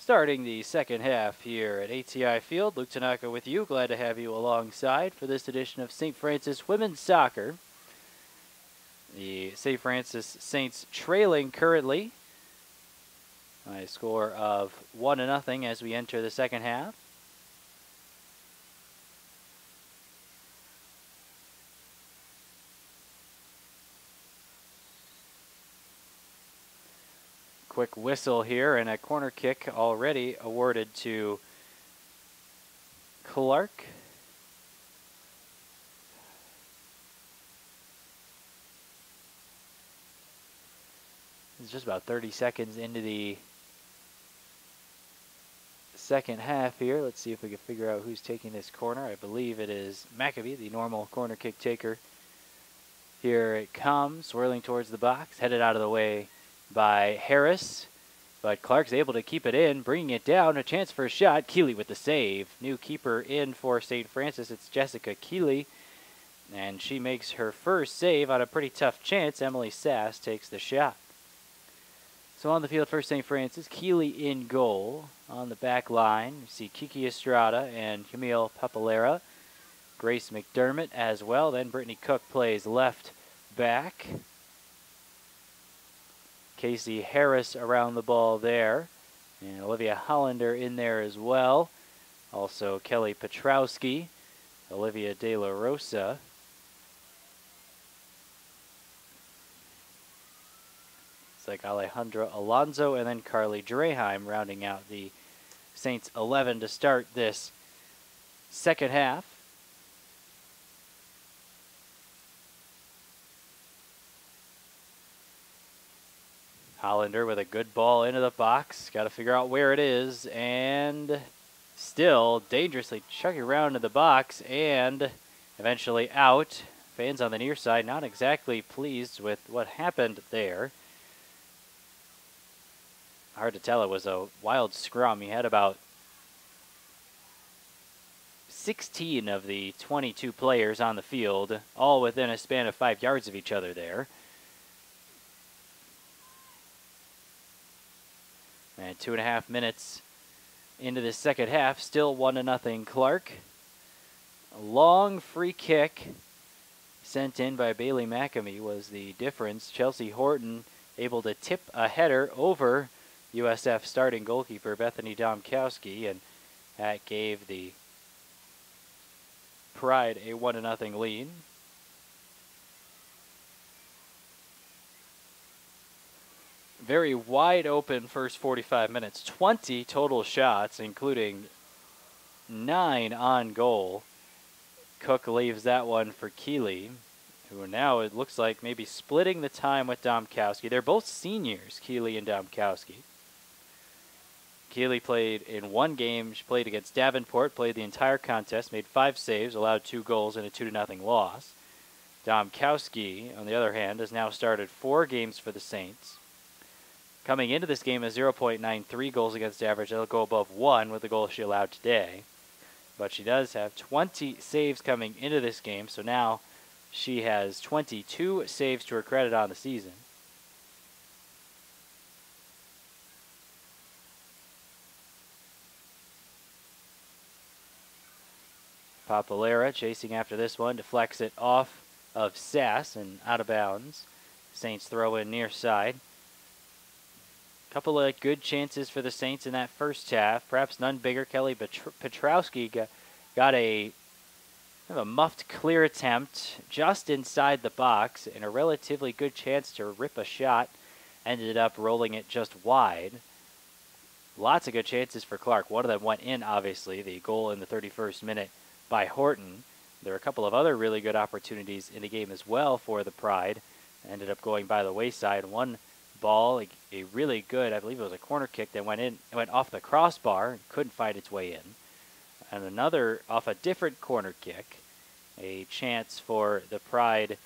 Starting the second half here at ATI Field, Luke Tanaka with you. Glad to have you alongside for this edition of St. Francis Women's Soccer. The St. Francis Saints trailing currently by a score of 1-0 as we enter the second half. Quick whistle here, and a corner kick already awarded to Clarke. It's just about 30 seconds into the second half here. Let's see if we can figure out who's taking this corner. I believe it is McAbee, the normal corner kick taker. Here it comes, swirling towards the box, headed out of the way by Harris, but Clarke's able to keep it in, bringing it down, a chance for a shot. Keeley with the save. New keeper in for St. Francis, it's Jessica Keeley, and she makes her first save on a pretty tough chance. Emily Sass takes the shot. So on the field for St. Francis, Keeley in goal. On the back line, you see Kiki Estrada and Camille Papalera. Grace McDermott as well. Then Brittany Cook plays left back. Casey Harris around the ball there. And Olivia Hollander in there as well. Also Kelly Petrowski, Olivia De La Rosa. It's like Alejandra Alonso and then Carly Draheim rounding out the Saints 11 to start this second half. Hollander with a good ball into the box. Got to figure out where it is. And still dangerously chucking around in the box and eventually out. Fans on the near side not exactly pleased with what happened there. Hard to tell. It was a wild scrum. He had about 16 of the 22 players on the field, all within a span of 5 yards of each other there. And 2.5 minutes into the second half, still 1-0 Clarke. A long free kick sent in by Bailey McAmee was the difference. Chelsea Horton able to tip a header over USF starting goalkeeper Bethany Domkowski, and that gave the Pride a 1-0 lead. Very wide open first 45 minutes. 20 total shots, including 9 on goal. Cook leaves that one for Keeley, who now it looks like maybe splitting the time with Domkowski. They're both seniors, Keeley and Domkowski. Keeley played in one game. She played against Davenport, played the entire contest, made 5 saves, allowed 2 goals, and a 2-0 loss. Domkowski, on the other hand, has now started 4 games for the Saints. Coming into this game, a 0.93 goals against average. That'll go above 1 with the goal she allowed today. But she does have 20 saves coming into this game, so now she has 22 saves to her credit on the season. Papalera chasing after this one, deflects it off of Sass and out of bounds. Saints throw in near side. Couple of good chances for the Saints in that first half. Perhaps none bigger. Kelly Petrowski got a muffed clear attempt just inside the box and a relatively good chance to rip a shot. Ended up rolling it just wide. Lots of good chances for Clarke. One of them went in, obviously, the goal in the 31st minute by Horton. There were a couple of other really good opportunities in the game as well for the Pride. Ended up going by the wayside. One ball, a really good, I believe it was a corner kick that went in, went off the crossbar and couldn't find its way in. And another off a different corner kick, a chance for the Pride.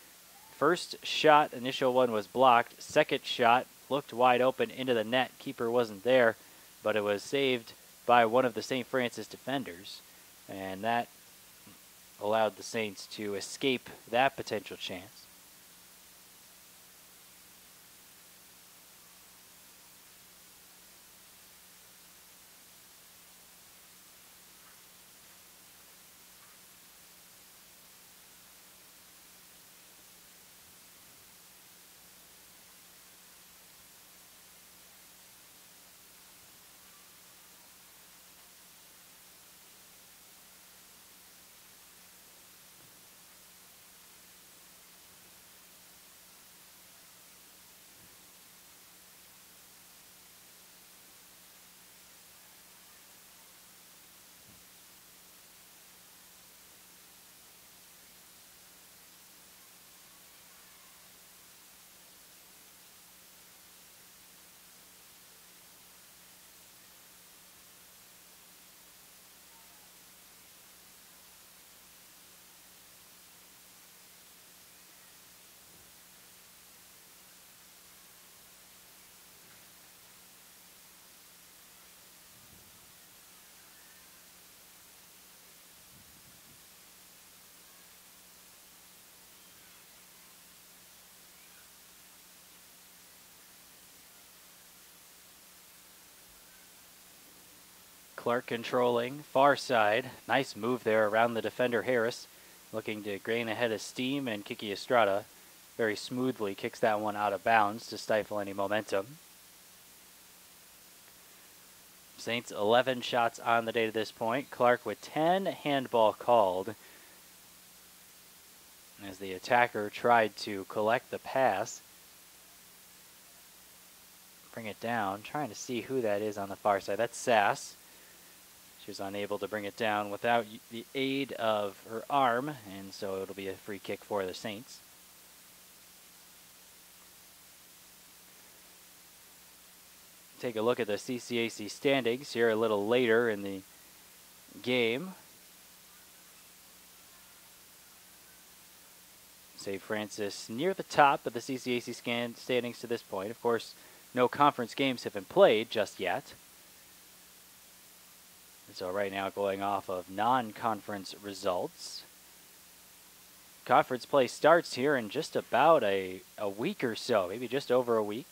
First shot, initial one was blocked. Second shot looked wide open into the net. Keeper wasn't there, but it was saved by one of the St. Francis defenders. And that allowed the Saints to escape that potential chance. Clarke controlling, far side. Nice move there around the defender Harris. Looking to gain ahead of steam, and Kiki Estrada very smoothly kicks that one out of bounds to stifle any momentum. Saints 11 shots on the day to this point. Clarke with 10, handball called, as the attacker tried to collect the pass. Bring it down, trying to see who that is on the far side. That's Sass. She was unable to bring it down without the aid of her arm, and so it'll be a free kick for the Saints. Take a look at the CCAC standings here a little later in the game. St. Francis near the top of the CCAC standings to this point. Of course, no conference games have been played just yet. And so right now going off of non-conference results. Conference play starts here in just about a week or so, maybe just over a week.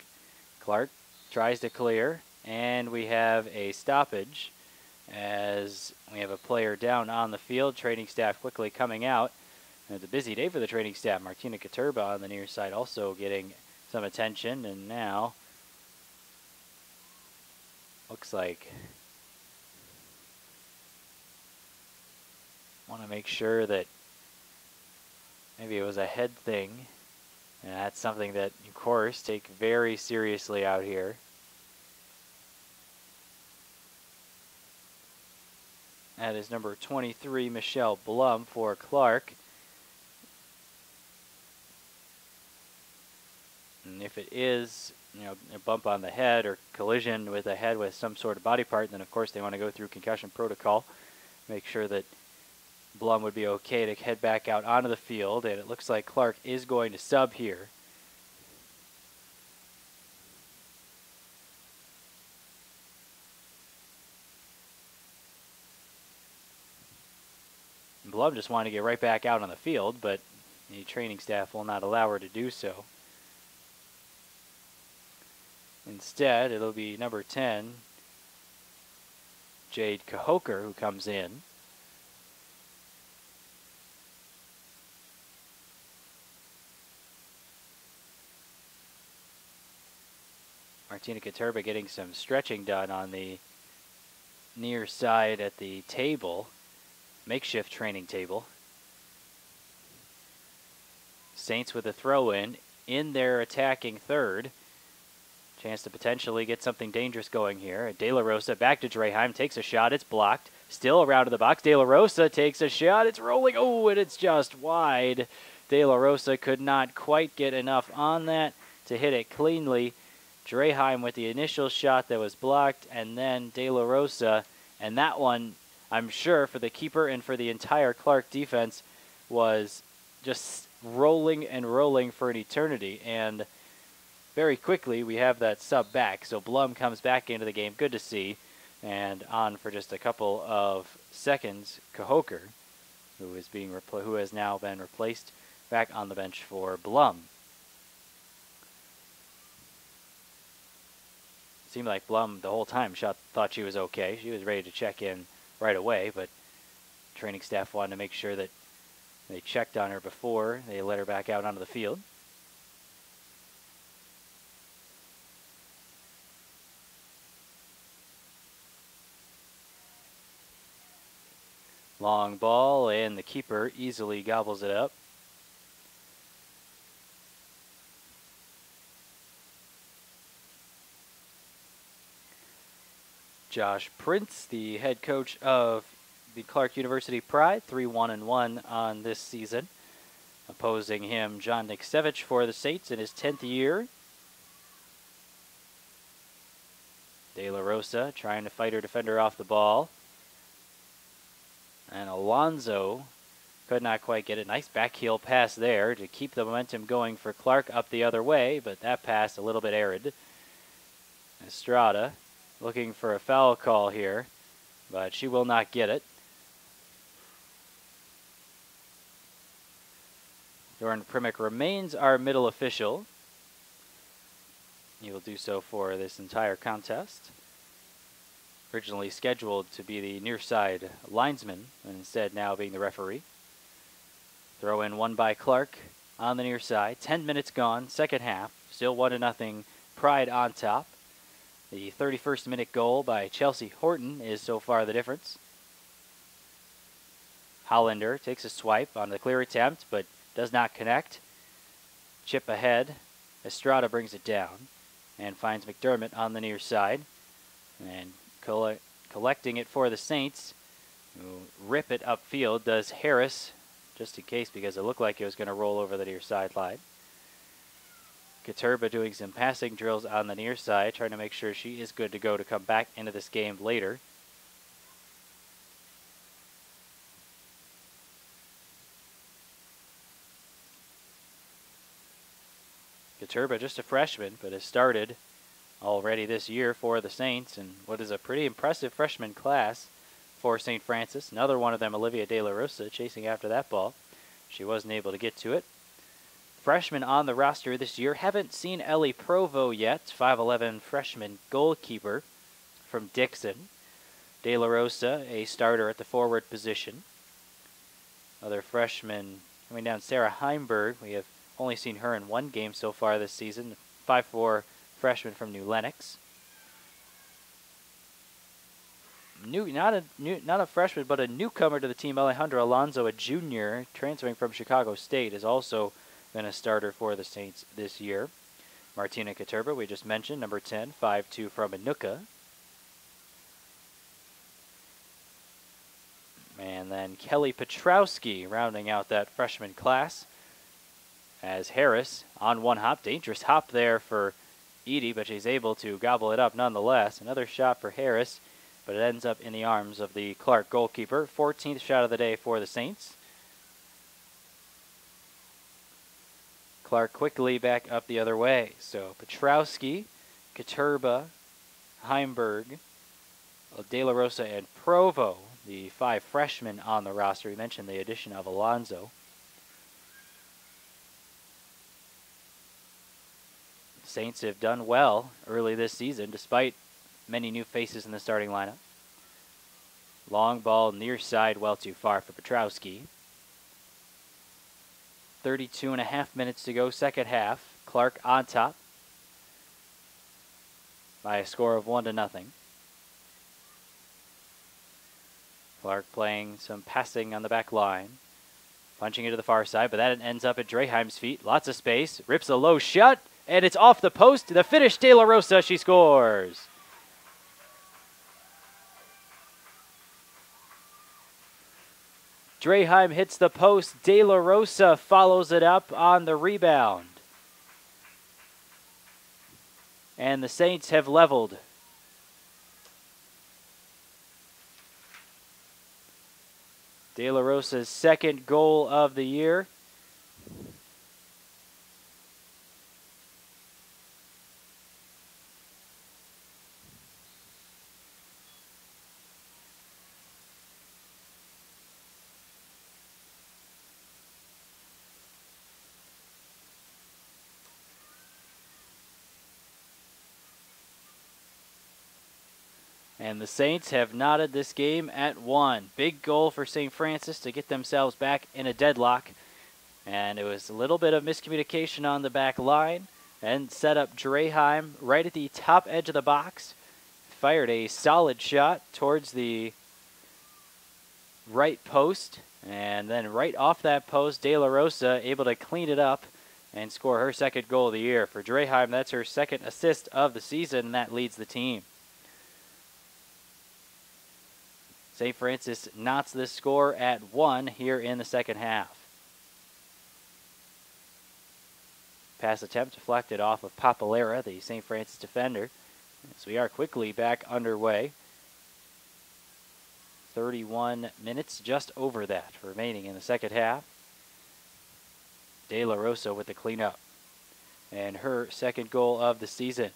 Clarke tries to clear, and we have a stoppage as we have a player down on the field. Training staff quickly coming out. And it's a busy day for the training staff. Martina Katurba on the near side also getting some attention, and now looks like want to make sure that maybe it was a head thing. And that's something that, of course, take very seriously out here. That is number 23, Michelle Blum for Clarke. And if it is, a bump on the head or collision with the head with some sort of body part, then of course they want to go through concussion protocol, make sure that Blum would be okay to head back out onto the field, and it looks like Clarke is going to sub here. And Blum just wanted to get right back out on the field, but the training staff will not allow her to do so. Instead, it'll be number 10, Jade Cahoker, who comes in. Martina Katurba getting some stretching done on the near side at the table, makeshift training table. Saints with a throw-in their attacking third. Chance to potentially get something dangerous going here. De La Rosa back to Draheim, takes a shot, it's blocked. Still around to the box, De La Rosa takes a shot, it's rolling, oh, and it's just wide. De La Rosa could not quite get enough on that to hit it cleanly. Draheim with the initial shot that was blocked, and then De La Rosa, and that one, I'm sure, for the keeper and for the entire Clarke defense, was just rolling and rolling for an eternity, and very quickly we have that sub back, so Blum comes back into the game, good to see, and on for just a couple of seconds, Cahoker, who has now been replaced back on the bench for Blum. Seemed like Blum the whole time thought she was okay. She was ready to check in right away, but training staff wanted to make sure that they checked on her before they let her back out onto the field. Long ball, and the keeper easily gobbles it up. Josh Prince, the head coach of the Clarke University Pride, 3-1-1 on this season. Opposing him, John Niksevich for the Saints in his 10th year. De La Rosa trying to fight her defender off the ball. And Alonzo could not quite get it. Nice back heel pass there to keep the momentum going for Clarke up the other way, but that pass a little bit arid. Estrada looking for a foul call here, but she will not get it. Jordan Primick remains our middle official. He will do so for this entire contest. originally scheduled to be the near side linesman, and instead now being the referee. Throw in one by Clarke on the near side. 10 minutes gone, second half. Still 1-0 Pride on top. The 31st minute goal by Chelsea Horton is so far the difference. Hollander takes a swipe on the clear attempt, but does not connect. Chip ahead. Estrada brings it down and finds McDermott on the near side. And collecting it for the Saints, who rip it upfield, does Harris, just in case because it looked like it was going to roll over the near sideline. Katurba doing some passing drills on the near side, trying to make sure she is good to go to come back into this game later. Katurba, just a freshman, but has started already this year for the Saints, and what is a pretty impressive freshman class for St. Francis. Another one of them, Olivia De La Rosa, chasing after that ball. She wasn't able to get to it. Freshmen on the roster this year. Haven't seen Ellie Provo yet, 5'11" freshman goalkeeper from Dixon. De La Rosa, a starter at the forward position. Other freshman coming down, Sarah Heimberg. We have only seen her in one game so far this season. 5'4" freshman from New Lenox. Not a freshman, but a newcomer to the team, Alejandra Alonso, a junior, transferring from Chicago State, is also been a starter for the Saints this year. Martina Katurba, we just mentioned, number 10, 5'2" from Inuka. And then Kelly Petrowski rounding out that freshman class as Harris on one hop. Dangerous hop there for Edie, but she's able to gobble it up nonetheless. Another shot for Harris, but it ends up in the arms of the Clarke goalkeeper. 14th shot of the day for the Saints. Clarke quickly back up the other way. So Petrowski, Katurba, Heimberg, De La Rosa, and Provo, the 5 freshmen on the roster. We mentioned the addition of Alonso. Saints have done well early this season, despite many new faces in the starting lineup. Long ball near side, well too far for Petrowski. 32.5 minutes to go, second half. Clarke on top by a score of 1-0. Clarke playing some passing on the back line. Punching it to the far side, but that ends up at Draheim's feet. Lots of space. Rips a low shot, and it's off the post. The finish, De La Rosa, she scores. Draheim hits the post. De La Rosa follows it up on the rebound. And the Saints have leveled. De La Rosa's second goal of the year. And the Saints have knotted this game at 1. Big goal for St. Francis to get themselves back in a deadlock. And it was a little bit of miscommunication on the back line and set up Draheim right at the top edge of the box. Fired a solid shot towards the right post. And then right off that post, De La Rosa able to clean it up and score her second goal of the year. For Draheim, that's her second assist of the season, and that leads the team. St. Francis knots this score at 1 here in the second half. Pass attempt deflected off of Papalera, the St. Francis defender. So we are quickly back underway. 31 minutes, just over that, remaining in the second half. De La Rosa with the cleanup. And her second goal of the season.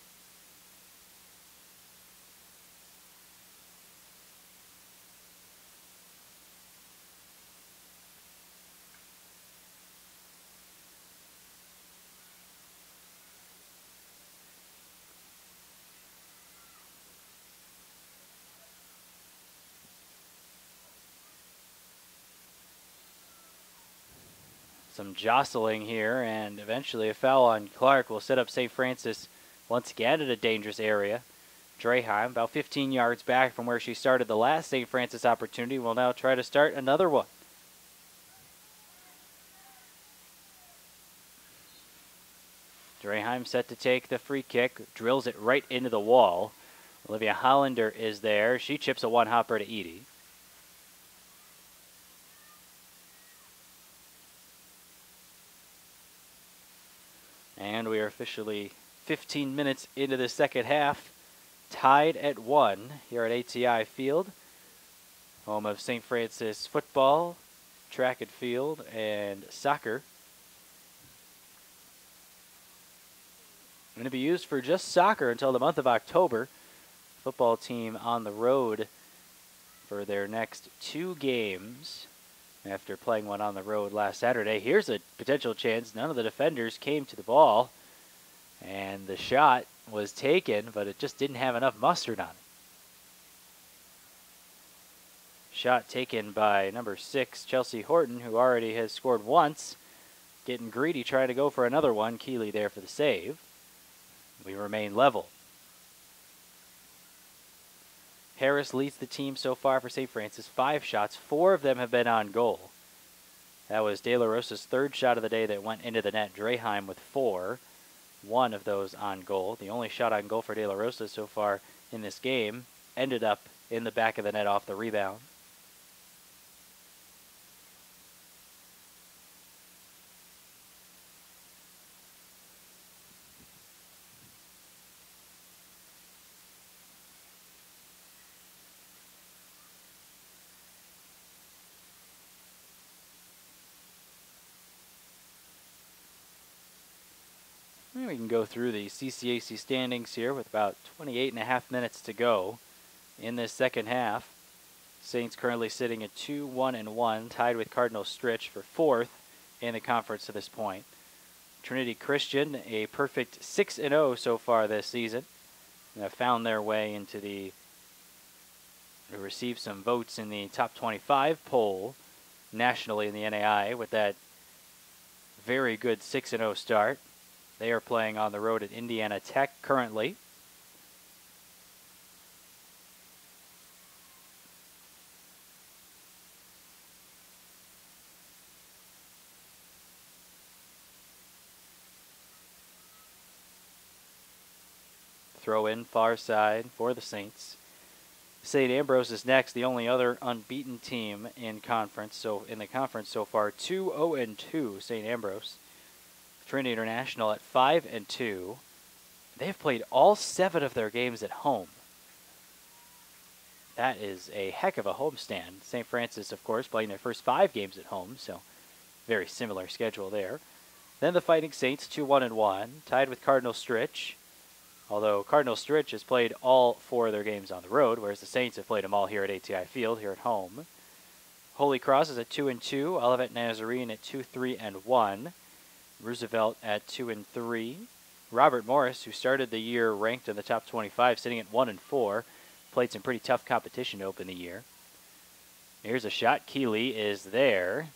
Some jostling here, and eventually a foul on Clarke will set up St. Francis once again at a dangerous area. Draheim, about 15 yards back from where she started the last St. Francis opportunity, will now try to start another one. Draheim set to take the free kick, drills it right into the wall. Olivia Hollander is there. She chips a one-hopper to Edie. And we are officially 15 minutes into the second half, tied at 1 here at ATI Field, home of St. Francis football, track and field, and soccer. Going to be used for just soccer until the month of October. Football team on the road for their next 2 games after playing one on the road last Saturday. Here's a potential chance. None of the defenders came to the ball, and the shot was taken, but it just didn't have enough mustard on it. Shot taken by number 6, Chelsea Horton, who already has scored once. Getting greedy, trying to go for another one. Keeley there for the save. We remain level. Harris leads the team so far for St. Francis. 5 shots, 4 of them have been on goal. That was De La Rosa's 3rd shot of the day that went into the net. Draheim with 4, 1 of those on goal. The only shot on goal for De La Rosa so far in this game ended up in the back of the net off the rebound. We can go through the CCAC standings here with about 28.5 minutes to go in this second half. Saints currently sitting at 2-1-1, tied with Cardinal Stritch for 4th in the conference to this point. Trinity Christian, a perfect 6-0 so far this season, and have found their way into to receive some votes in the top 25 poll nationally in the NAI with that very good 6-0 start. They are playing on the road at Indiana Tech currently. Throw in far side for the Saints. St. Ambrose is next, the only other unbeaten team in conference. So in the conference so far, 2-0-2 St. Ambrose. Trinity International at 5-2. They've played all 7 of their games at home. That is a heck of a homestand. St. Francis, of course, playing their first 5 games at home, so very similar schedule there. Then the Fighting Saints, 2-1-1, tied with Cardinal Stritch. Although Cardinal Stritch has played all 4 of their games on the road, whereas the Saints have played them all here at ATI Field, here at home. Holy Cross is at 2-2. Olivet Nazarene at 2-3-1. Roosevelt at 2-3. Robert Morris, who started the year ranked in the top 25, sitting at 1-4, played some pretty tough competition to open the year. Here's a shot. Keeley is there.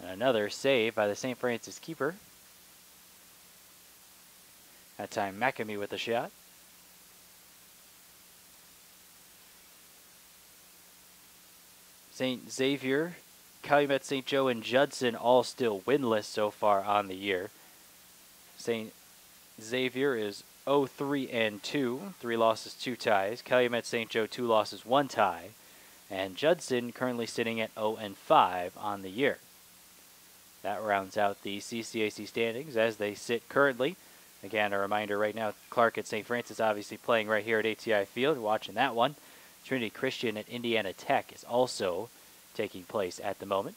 And another save by the St. Francis keeper. That time McAmey with the shot. St. Xavier, Calumet, St. Joe, and Judson all still winless so far on the year. St. Xavier is 0-3-2, 3 losses, 2 ties. Calumet, St. Joe, 2 losses, 1 tie. And Judson currently sitting at 0-5 on the year. That rounds out the CCAC standings as they sit currently. Again, a reminder right now, Clarke at St. Francis obviously playing right here at ATI Field, watching that one. Trinity Christian at Indiana Tech is also taking place at the moment.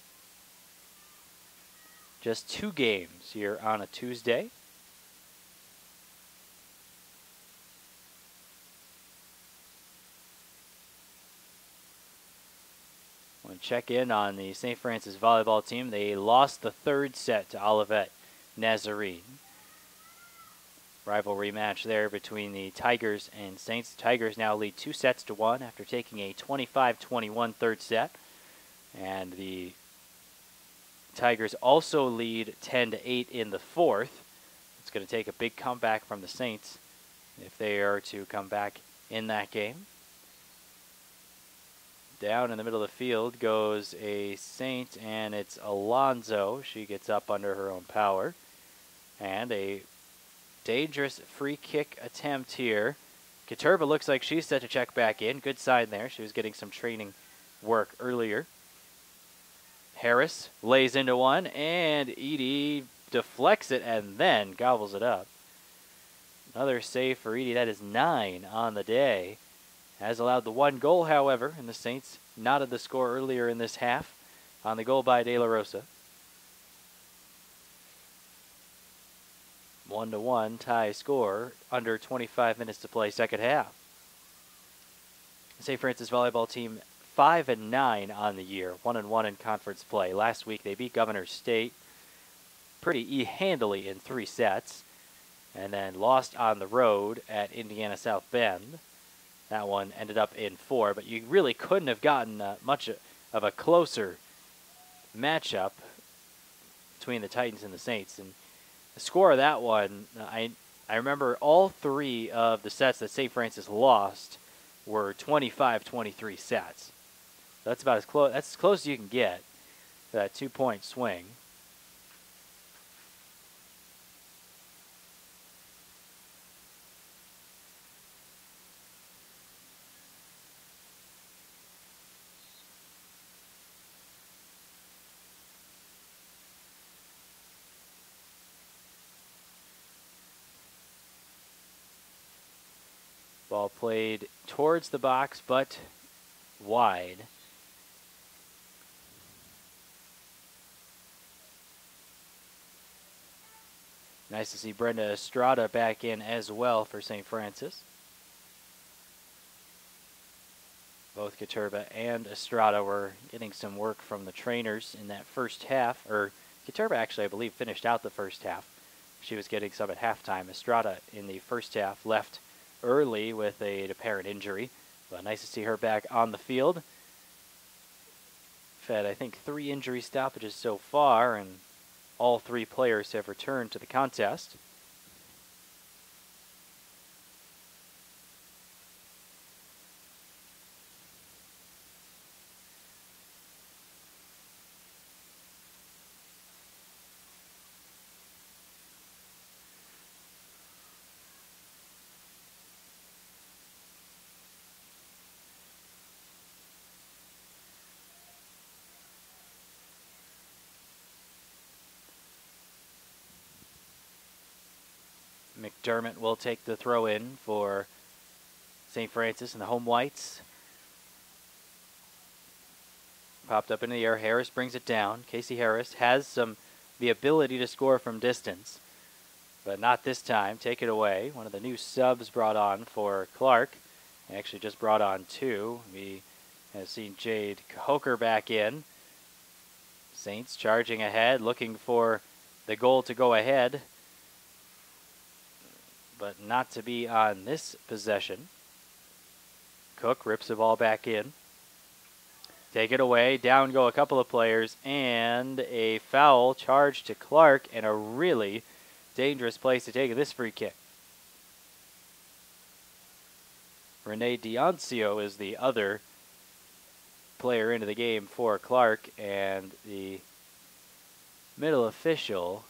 Just 2 games here on a Tuesday. We'll check in on the St. Francis volleyball team. They lost the 3rd set to Olivet Nazarene. Rivalry match there between the Tigers and Saints. The Tigers now lead 2-1 after taking a 25-21 3rd set. And the Tigers also lead 10-8 in the fourth. It's going to take a big comeback from the Saints if they are to come back in that game. Down in the middle of the field goes a Saint, and it's Alonzo. She gets up under her own power. And a dangerous free kick attempt here. Katurba looks like she's set to check back in. Good sign there. She was getting some training work earlier. Harris lays into one, and Edie deflects it and then gobbles it up. Another save for Edie. That is 9 on the day. Has allowed the 1 goal, however, and the Saints knotted the score earlier in this half on the goal by De La Rosa. 1-1 tie score, under 25 minutes to play second half. The St. Francis volleyball team 5-9 on the year, 1-1 in conference play. Last week they beat Governor State pretty handily in 3 sets, and then lost on the road at Indiana South Bend. That one ended up in 4, but you really couldn't have gotten much of a closer matchup between the Titans and the Saints. And the score of that one, I remember all 3 of the sets that St. Francis lost were 25-23 sets. That's about as close as you can get to that 2-point swing. Ball played towards the box, but wide. Nice to see Brenda Estrada back in as well for St. Francis. Both Katurba and Estrada were getting some work from the trainers in that first half. Or Katurba actually, I believe, finished out the first half. She was getting some at halftime. Estrada in the first half left early with an apparent injury. But nice to see her back on the field. Had, I think, 3 injury stoppages so far, and all 3 players have returned to the contest. McDermott will take the throw in for St. Francis and the home whites. Popped up into the air. Harris brings it down. Casey Harris has the ability to score from distance, but not this time. Take it away. One of the new subs brought on for Clarke. Actually just brought on 2. We have seen Jade Hoker back in. Saints charging ahead, looking for the goal to go ahead, but not to be on this possession. Cook rips the ball back in. Take it away. Down go a couple of players, and a foul charge to Clarke, and a really dangerous place to take this free kick. Renee D'Ancio is the other player into the game for Clarke, and the middle official,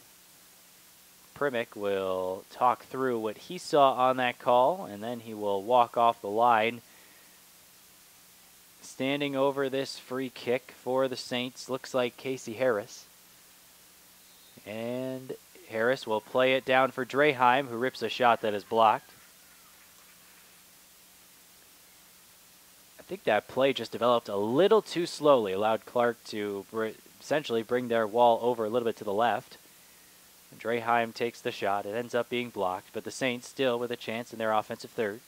Primick, will talk through what he saw on that call, and then he will walk off the line. Standing over this free kick for the Saints looks like Casey Harris. And Harris will play it down for Draheim, who rips a shot that is blocked. I think that play just developed a little too slowly, allowed Clarke to essentially bring their wall over a little bit to the left. Draheim takes the shot. It ends up being blocked, but the Saints still with a chance in their offensive third.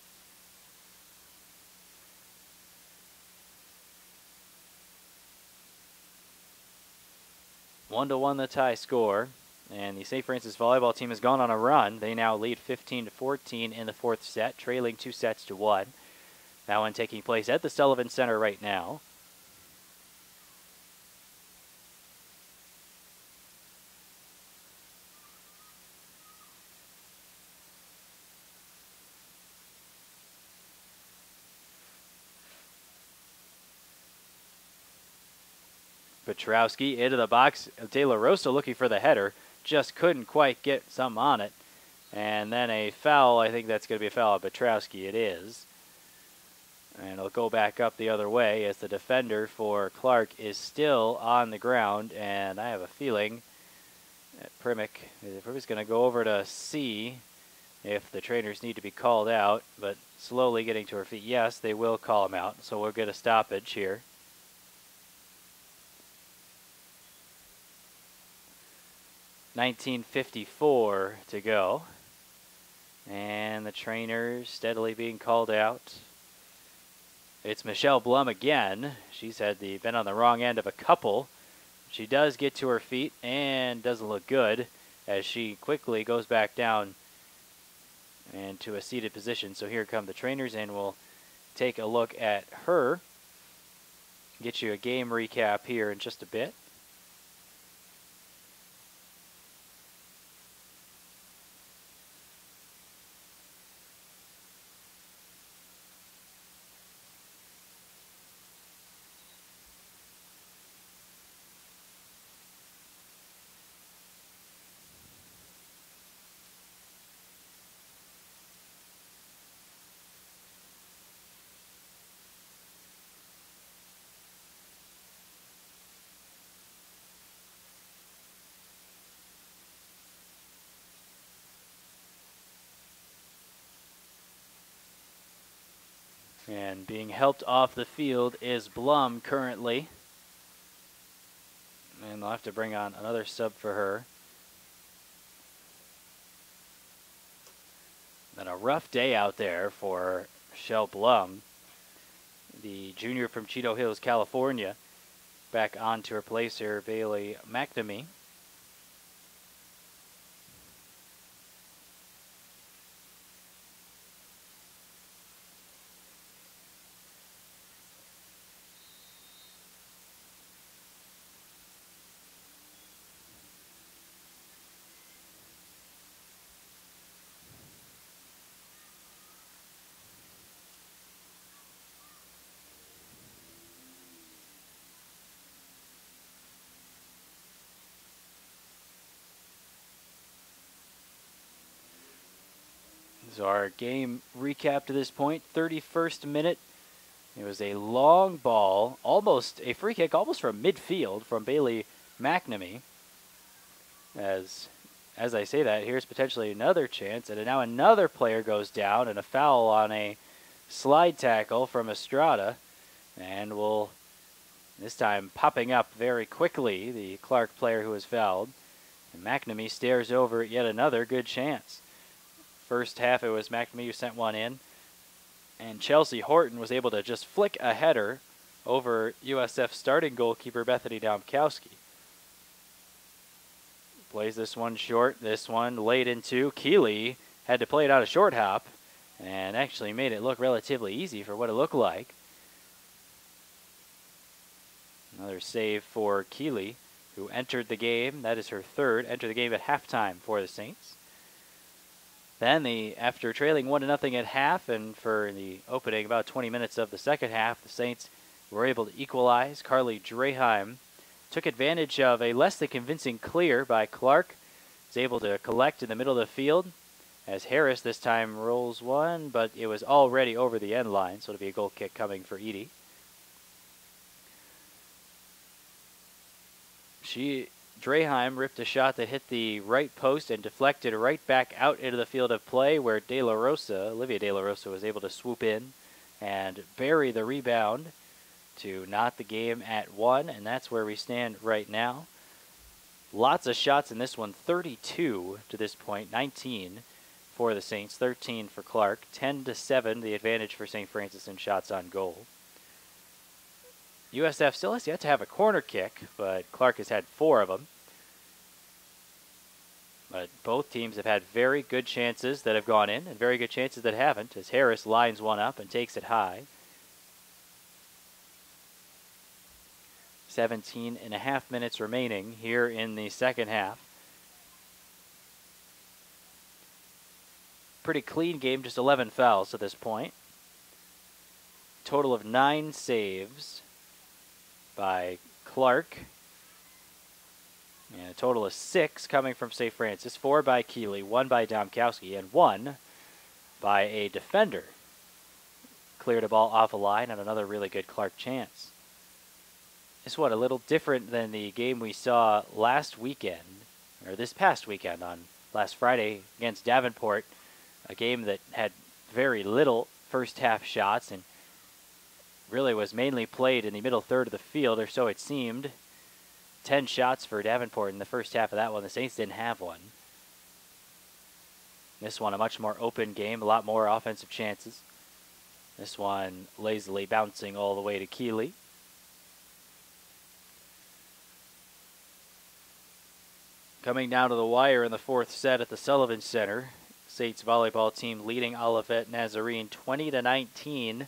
One to one the tie score, and the St. Francis volleyball team has gone on a run. They now lead 15-14 in the 4th set, trailing 2 sets to 1. That one taking place at the Sullivan Center right now. Petrowski into the box. De La Rosa looking for the header. Just couldn't quite get some on it. And then a foul. I think that's going to be a foul on Petrowski. It is. And it'll go back up the other way as the defender for Clarke is still on the ground. And I have a feeling that Primick is going to go over to see if the trainers need to be called out. But slowly getting to her feet. Yes, they will call him out. So we'll get a stoppage here. .1954 to go. And the trainers steadily being called out. It's Michelle Blum again. She's been on the wrong end of a couple. She does get to her feet and doesn't look good as she quickly goes back down and to a seated position. So here come the trainers, and we'll take a look at her. Get you a game recap here in just a bit. And being helped off the field is Blum currently. And they'll have to bring on another sub for her. Been a rough day out there for Michelle Blum, the junior from Cheeto Hills, California, back on to replace her Bailey McNamee. So our game recap to this point, 31st minute. It was a long ball, almost a free kick, almost from midfield from Bailey McNamee. As I say that, here's potentially another chance, and now another player goes down, and a foul on a slide tackle from Estrada, and will this time popping up very quickly, the Clarke player who was fouled, and McNamee stares over yet another good chance. First half, it was McNamee who sent one in, and Chelsea Horton was able to just flick a header over USF starting goalkeeper Bethany Domkowski. Plays this one short, this one late into. Keeley had to play it on a short hop and actually made it look relatively easy for what it looked like. Another save for Keeley, who entered the game. That is her third. Entered the game at halftime for the Saints. Then, after trailing 1-0 at half, and for the opening about 20 minutes of the second half, the Saints were able to equalize. Carly Draheim took advantage of a less than convincing clear by Clarke. Was able to collect in the middle of the field as Harris this time rolls one, but it was already over the end line, so it'll be a goal kick coming for Edie. Draheim ripped a shot that hit the right post and deflected right back out into the field of play, where Olivia De La Rosa was able to swoop in and bury the rebound to knot the game at 1, and that's where we stand right now. Lots of shots in this one, 32 to this point, 19 for the Saints, 13 for Clarke, 10-7 the advantage for St. Francis in shots on goal. USF still has yet to have a corner kick, but Clarke has had 4 of them. But both teams have had very good chances that have gone in and very good chances that haven't, as Harris lines one up and takes it high. 17.5 minutes remaining here in the second half. Pretty clean game, just 11 fouls to this point. Total of 9 saves by Clarke And a total of 6 coming from St. Francis, 4 by Keeley, 1 by Domkowski, and 1 by a defender. Cleared a ball off a line on another really good Clarke chance. This one a little different than the game we saw last weekend, or this past weekend on last Friday against Davenport, a game that had very little first half shots and really was mainly played in the middle third of the field, or so it seemed. 10 shots for Davenport in the first half of that one. The Saints didn't have one. This one a much more open game, a lot more offensive chances. This one lazily bouncing all the way to Keeley. Coming down to the wire in the 4th set at the Sullivan Center. Saints volleyball team leading Olivet Nazarene 20-19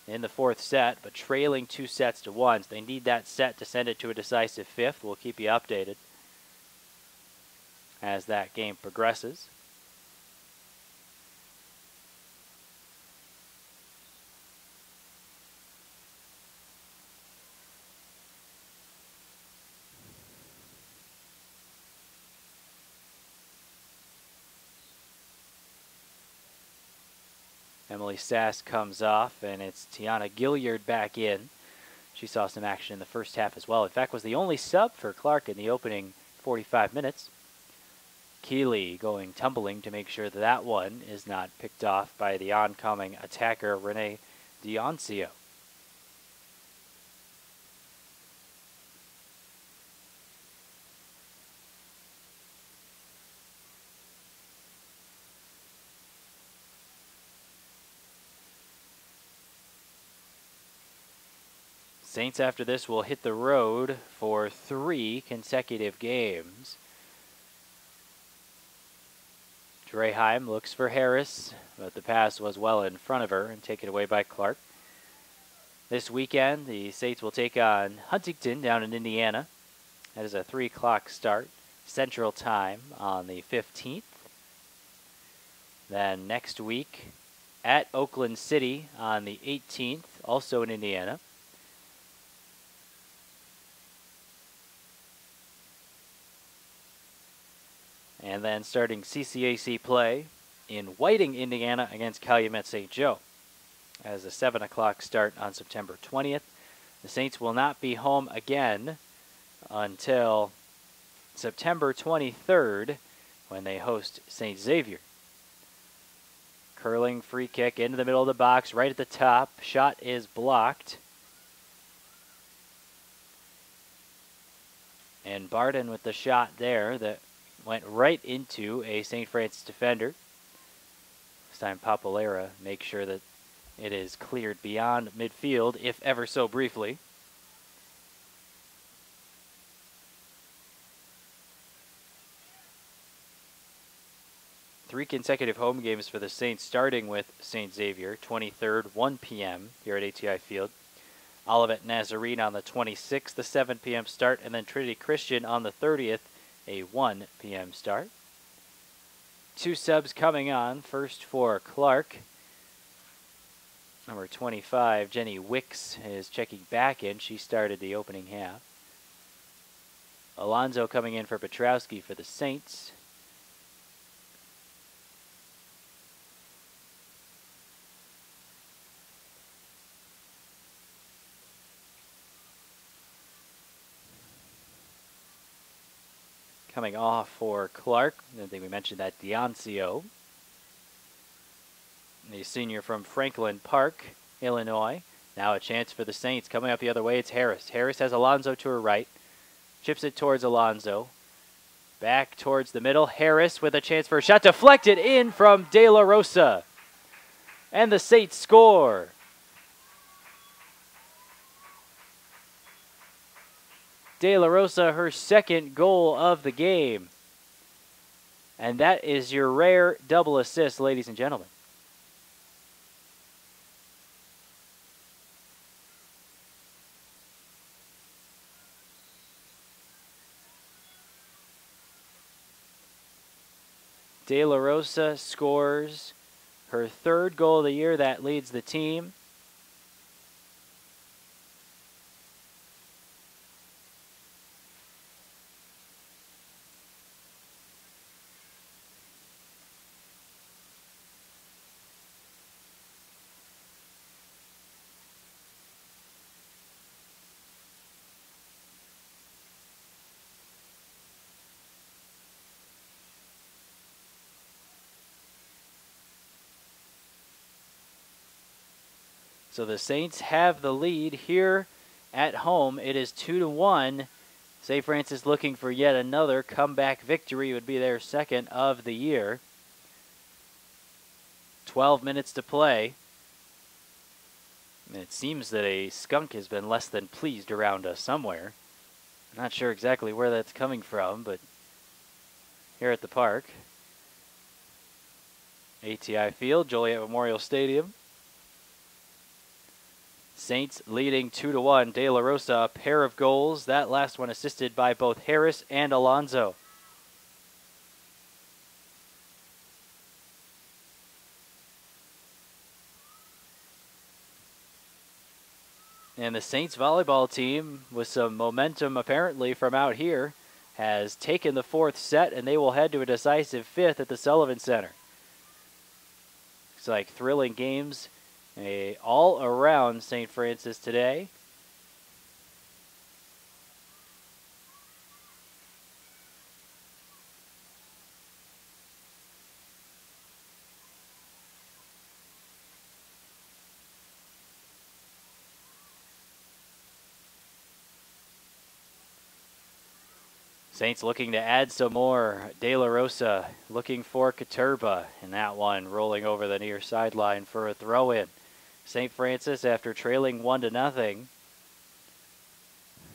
in the 4th set, but trailing 2 sets to 1. So they need that set to send it to a decisive 5th. We'll keep you updated as that game progresses. Emily Sass comes off, and it's Tiana Gilliard back in. She saw some action in the first half as well. In fact, was the only sub for Clarke in the opening 45 minutes. Keeley going tumbling to make sure that that one is not picked off by the oncoming attacker, Renee Dioncio. Saints after this will hit the road for 3 consecutive games. Dreheim looks for Harris, but the pass was well in front of her and taken away by Clarke. This weekend, the Saints will take on Huntington down in Indiana. That is a 3 o'clock start, Central Time on the 15th. Then next week at Oakland City on the 18th, also in Indiana. And then starting CCAC play in Whiting, Indiana against Calumet St. Joe as a 7 o'clock start on September 20th. The Saints will not be home again until September 23rd when they host St. Xavier. Curling free kick into the middle of the box, right at the top. Shot is blocked. And Barden with the shot there that went right into a St. Francis defender. This time Papalera makes sure that it is cleared beyond midfield, if ever so briefly. Three consecutive home games for the Saints, starting with St. Xavier, 23rd, 1 p.m. here at ATI Field. Olivet Nazarene on the 26th, the 7 p.m. start, and then Trinity Christian on the 30th, a 1 p.m. start. 2 subs coming on. First for Clarke. Number 25, Jenny Wicks, is checking back in. She started the opening half. Alonzo coming in for Petrowski for the Saints. Coming off for Clarke, I think we mentioned that, Dioncio, the senior from Franklin Park, Illinois. Now a chance for the Saints. Coming up the other way, it's Harris. Harris has Alonzo to her right. Chips it towards Alonzo. Back towards the middle. Harris with a chance for a shot. Deflected in from De La Rosa. And the Saints score. De La Rosa, her second goal of the game. And that is your rare double assist, ladies and gentlemen. De La Rosa scores her 3rd goal of the year. That leads the team. So the Saints have the lead here at home. It is 2-1. St. Francis looking for yet another comeback victory. It would be their second of the year. 12 minutes to play. And it seems that a skunk has been less than pleased around us somewhere. I'm not sure exactly where that's coming from, but here at the park. ATI Field, Joliet Memorial Stadium. Saints leading 2-1. De La Rosa, a pair of goals. That last one assisted by both Harris and Alonso. And the Saints volleyball team, with some momentum apparently from out here, has taken the fourth set, and they will head to a decisive fifth at the Sullivan Center. It's like thrilling games all around St. Francis today. Saints looking to add some more. De La Rosa looking for Katurba, and that one rolling over the near sideline for a throw-in. St. Francis, after trailing 1-0,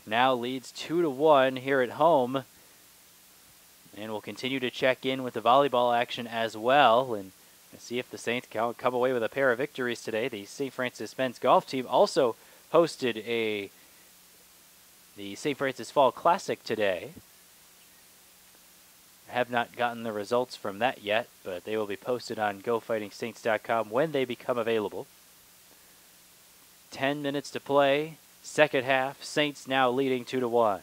now leads 2-1 here at home, and will continue to check in with the volleyball action as well, and see if the Saints can come away with a pair of victories today. The St. Francis men's golf team also hosted the St. Francis Fall Classic today. Have not gotten the results from that yet, but they will be posted on GoFightingSaints.com when they become available. 10 minutes to play, second half. Saints now leading 2-1.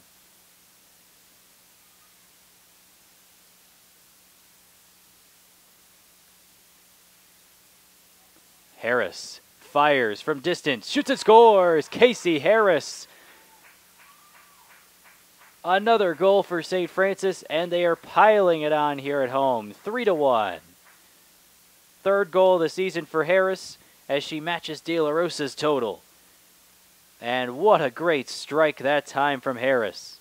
Harris fires from distance, shoots and scores. Casey Harris. Another goal for St. Francis, and they are piling it on here at home. 3-1. Third goal of the season for Harris as she matches De La Rosa's total. And what a great strike that time from Harris.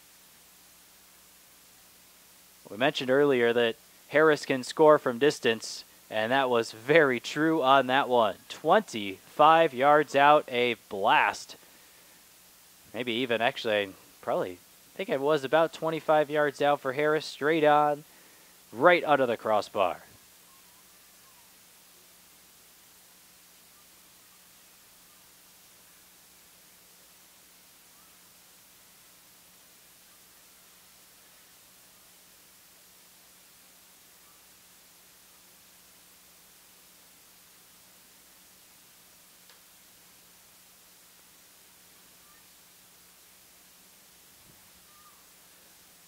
We mentioned earlier that Harris can score from distance, and that was very true on that one. 25 yards out, a blast. Maybe even actually, I think it was about 25 yards out for Harris, straight on, right under the crossbar.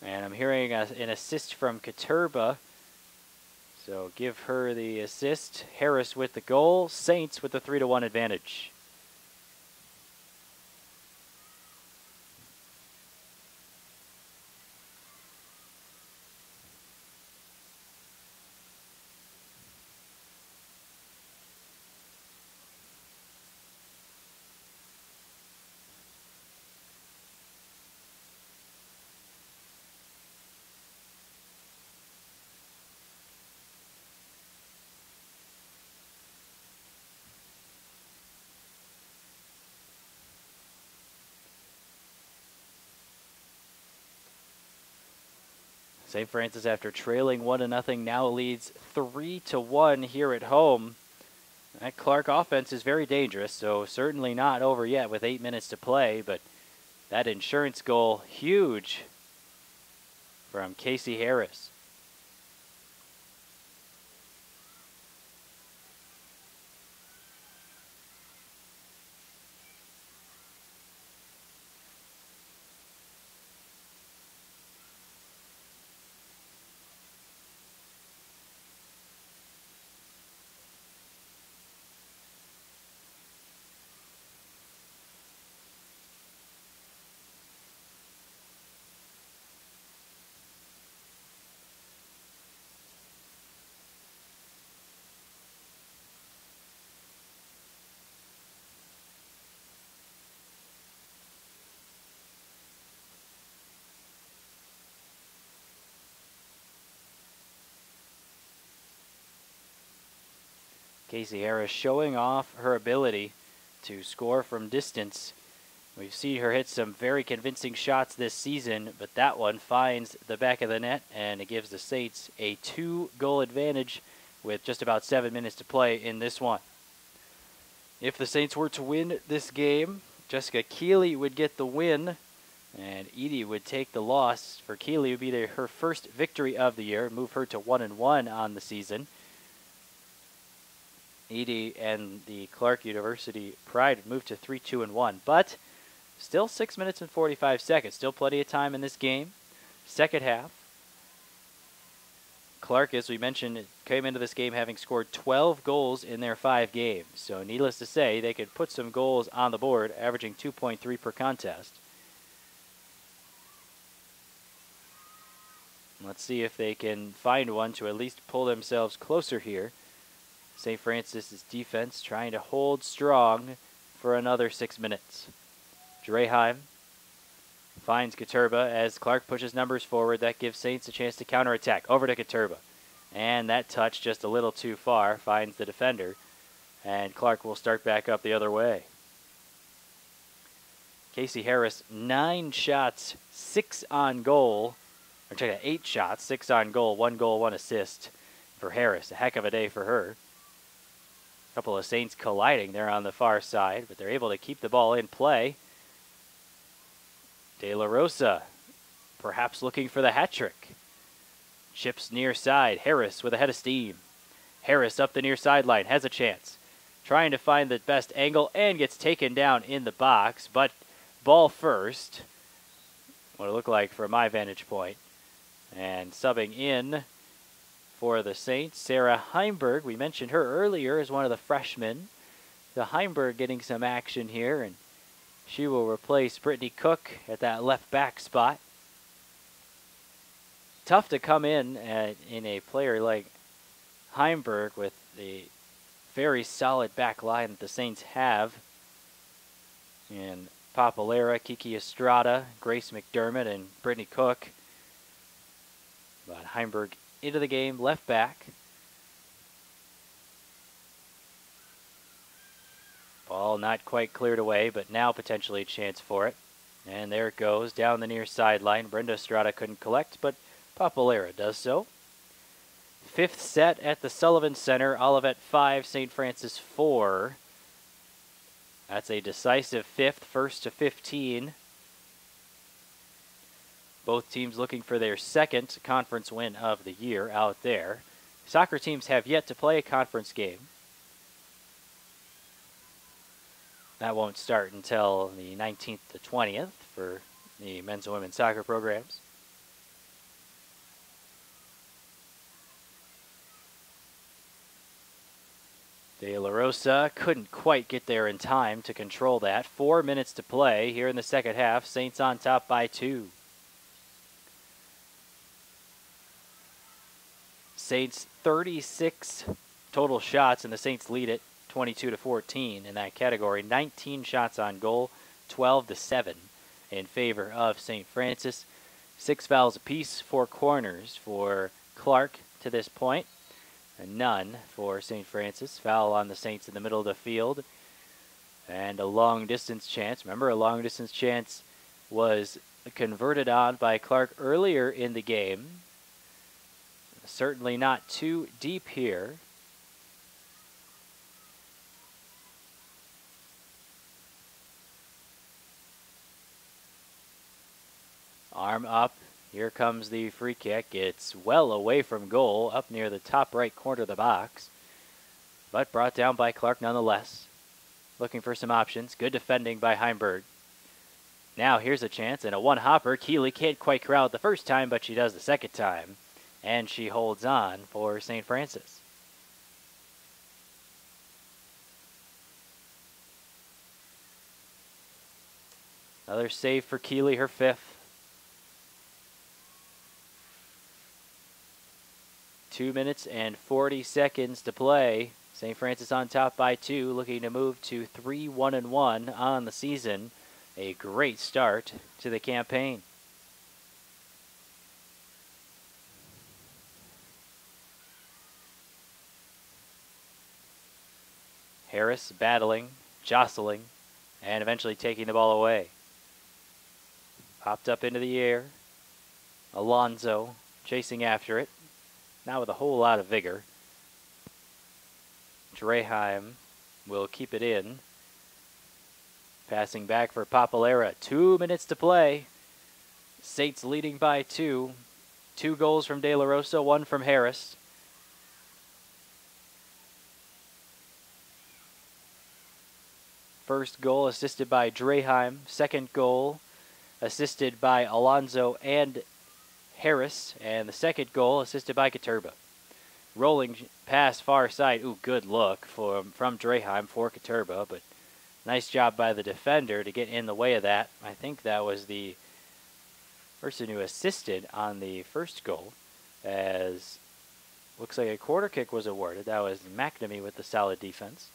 And I'm hearing an assist from Katurba. So give her the assist. Harris with the goal. Saints with the 3-1 advantage. St. Francis, after trailing 1-0, now leads 3-1 here at home. That Clarke offense is very dangerous, so certainly not over yet with 8 minutes to play, but that insurance goal, huge from Casey Harris. Casey Harris showing off her ability to score from distance. We've seen her hit some very convincing shots this season, but that one finds the back of the net, and it gives the Saints a 2-goal advantage with just about 7 minutes to play in this one. If the Saints were to win this game, Jessica Keeley would get the win, and Edie would take the loss. For Keeley, it would be her first victory of the year, move her to 1-1 on the season. Edie and the Clarke University Pride moved to 3-2-1, but still 6 minutes and 45 seconds. Still plenty of time in this game. Second half. Clarke, as we mentioned, came into this game having scored 12 goals in their 5 games. So needless to say, they could put some goals on the board, averaging 2.3 per contest. Let's see if they can find one to at least pull themselves closer here. St. Francis' defense trying to hold strong for another 6 minutes. Dreheim finds Katurba as Clarke pushes numbers forward. That gives Saints a chance to counterattack. Over to Katurba. And that touch just a little too far finds the defender. And Clarke will start back up the other way. Casey Harris, 9 shots, 6 on goal. Or check that, 8 shots, 6 on goal, 1 goal, 1 assist for Harris. A heck of a day for her. A couple of Saints colliding there on the far side, but they're able to keep the ball in play. De La Rosa, perhaps looking for the hat trick. Chips near side. Harris with a head of steam. Harris up the near sideline, has a chance. Trying to find the best angle and gets taken down in the box, but ball first. What it looked like from my vantage point. And subbing in for the Saints, Sarah Heimberg. We mentioned her earlier as one of the freshmen. The Heimberg getting some action here, and she will replace Brittany Cook at that left back spot. Tough to come in a player like Heimberg with the very solid back line that the Saints have. And Papalera, Kiki Estrada, Grace McDermott, and Brittany Cook. But Heimberg into the game, left back. Ball not quite cleared away, but now potentially a chance for it. And there it goes, down the near sideline. Brenda Estrada couldn't collect, but Papalera does so. 5th set at the Sullivan Center. Olivet 5, St. Francis 4. That's a decisive 5th, 1st to 15. Both teams looking for their 2nd conference win of the year out there. Soccer teams have yet to play a conference game. That won't start until the 19th to 20th for the men's and women's soccer programs. De La Rosa couldn't quite get there in time to control that. 4 minutes to play here in the second half. Saints on top by 2. Saints 36 total shots, and the Saints lead it 22-14 in that category. 19 shots on goal, 12-7 in favor of St. Francis. 6 fouls apiece, 4 corners for Clarke to this point, and none for St. Francis. Foul on the Saints in the middle of the field, and a long distance chance. Remember, a long distance chance was converted on by Clarke earlier in the game. Certainly not too deep here. Arm up. Here comes the free kick. It's well away from goal, up near the top right corner of the box. But brought down by Clarke nonetheless. Looking for some options. Good defending by Heimberg. Now here's a chance and a one-hopper. Keeley can't quite corral it the first time, but she does the second time. And she holds on for St. Francis. Another save for Keeley, her 5th. 2 minutes and 40 seconds to play. St. Francis on top by 2, looking to move to 3-1-1 on the season. A great start to the campaign. Harris battling, jostling, and eventually taking the ball away. Popped up into the air. Alonso chasing after it, now with a whole lot of vigor. Draheim will keep it in. Passing back for Papalera. 2 minutes to play. Saints leading by 2. 2 goals from De La Rosa, 1 from Harris. First goal assisted by Draheim. Second goal assisted by Alonso and Harris. And the second goal assisted by Katurba. Rolling pass far side. Ooh, good look from Draheim for Katurba, but nice job by the defender to get in the way of that. I think that was the person who assisted on the first goal, as looks like a quarter kick was awarded. That was McNamee with the solid defense.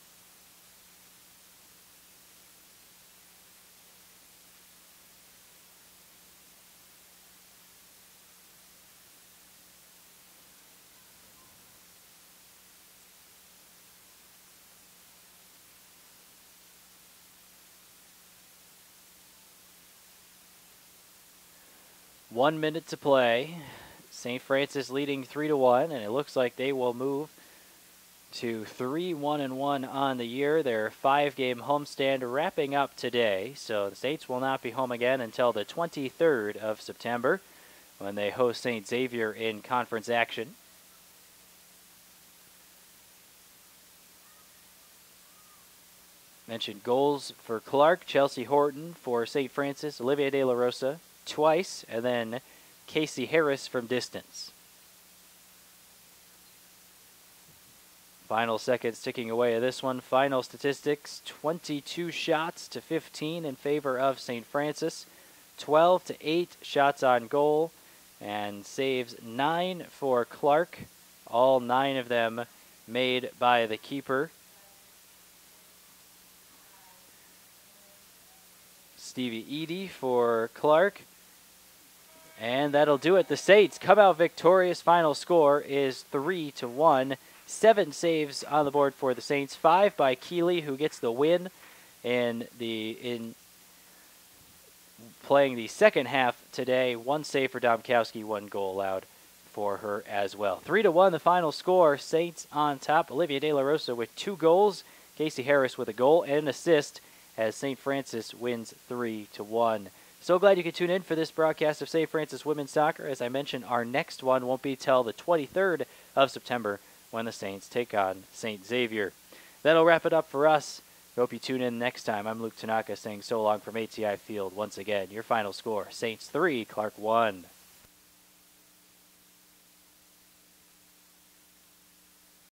One minute to play. St. Francis leading 3-1, and it looks like they will move to 3-1-1 on the year. Their 5-game homestand wrapping up today, so the Saints will not be home again until the 23rd of September when they host St. Xavier in conference action. Mentioned goals for Clarke, Chelsea Horton for St. Francis, Olivier De La Rosa twice, and then Casey Harris from distance. Final seconds ticking away at this one. Final statistics, 22 shots to 15 in favor of St. Francis, 12 to 8 shots on goal, and saves 9 for Clarke, all 9 of them made by the keeper. Stevie Eady for Clarke. And that'll do it. The Saints come out victorious. Final score is 3-1. 7 saves on the board for the Saints. 5 by Keeley, who gets the win in playing the second half today. 1 save for Domkowski, 1 goal allowed for her as well. 3-1 the final score. Saints on top. Olivia De La Rosa with 2 goals. Casey Harris with a goal and an assist as St. Francis wins 3-1. So glad you could tune in for this broadcast of St. Francis Women's Soccer. As I mentioned, our next one won't be till the 23rd of September when the Saints take on St. Xavier. That'll wrap it up for us. Hope you tune in next time. I'm Luke Tanaka saying so long from ATI Field. Once again, your final score, Saints 3, Clarke 1.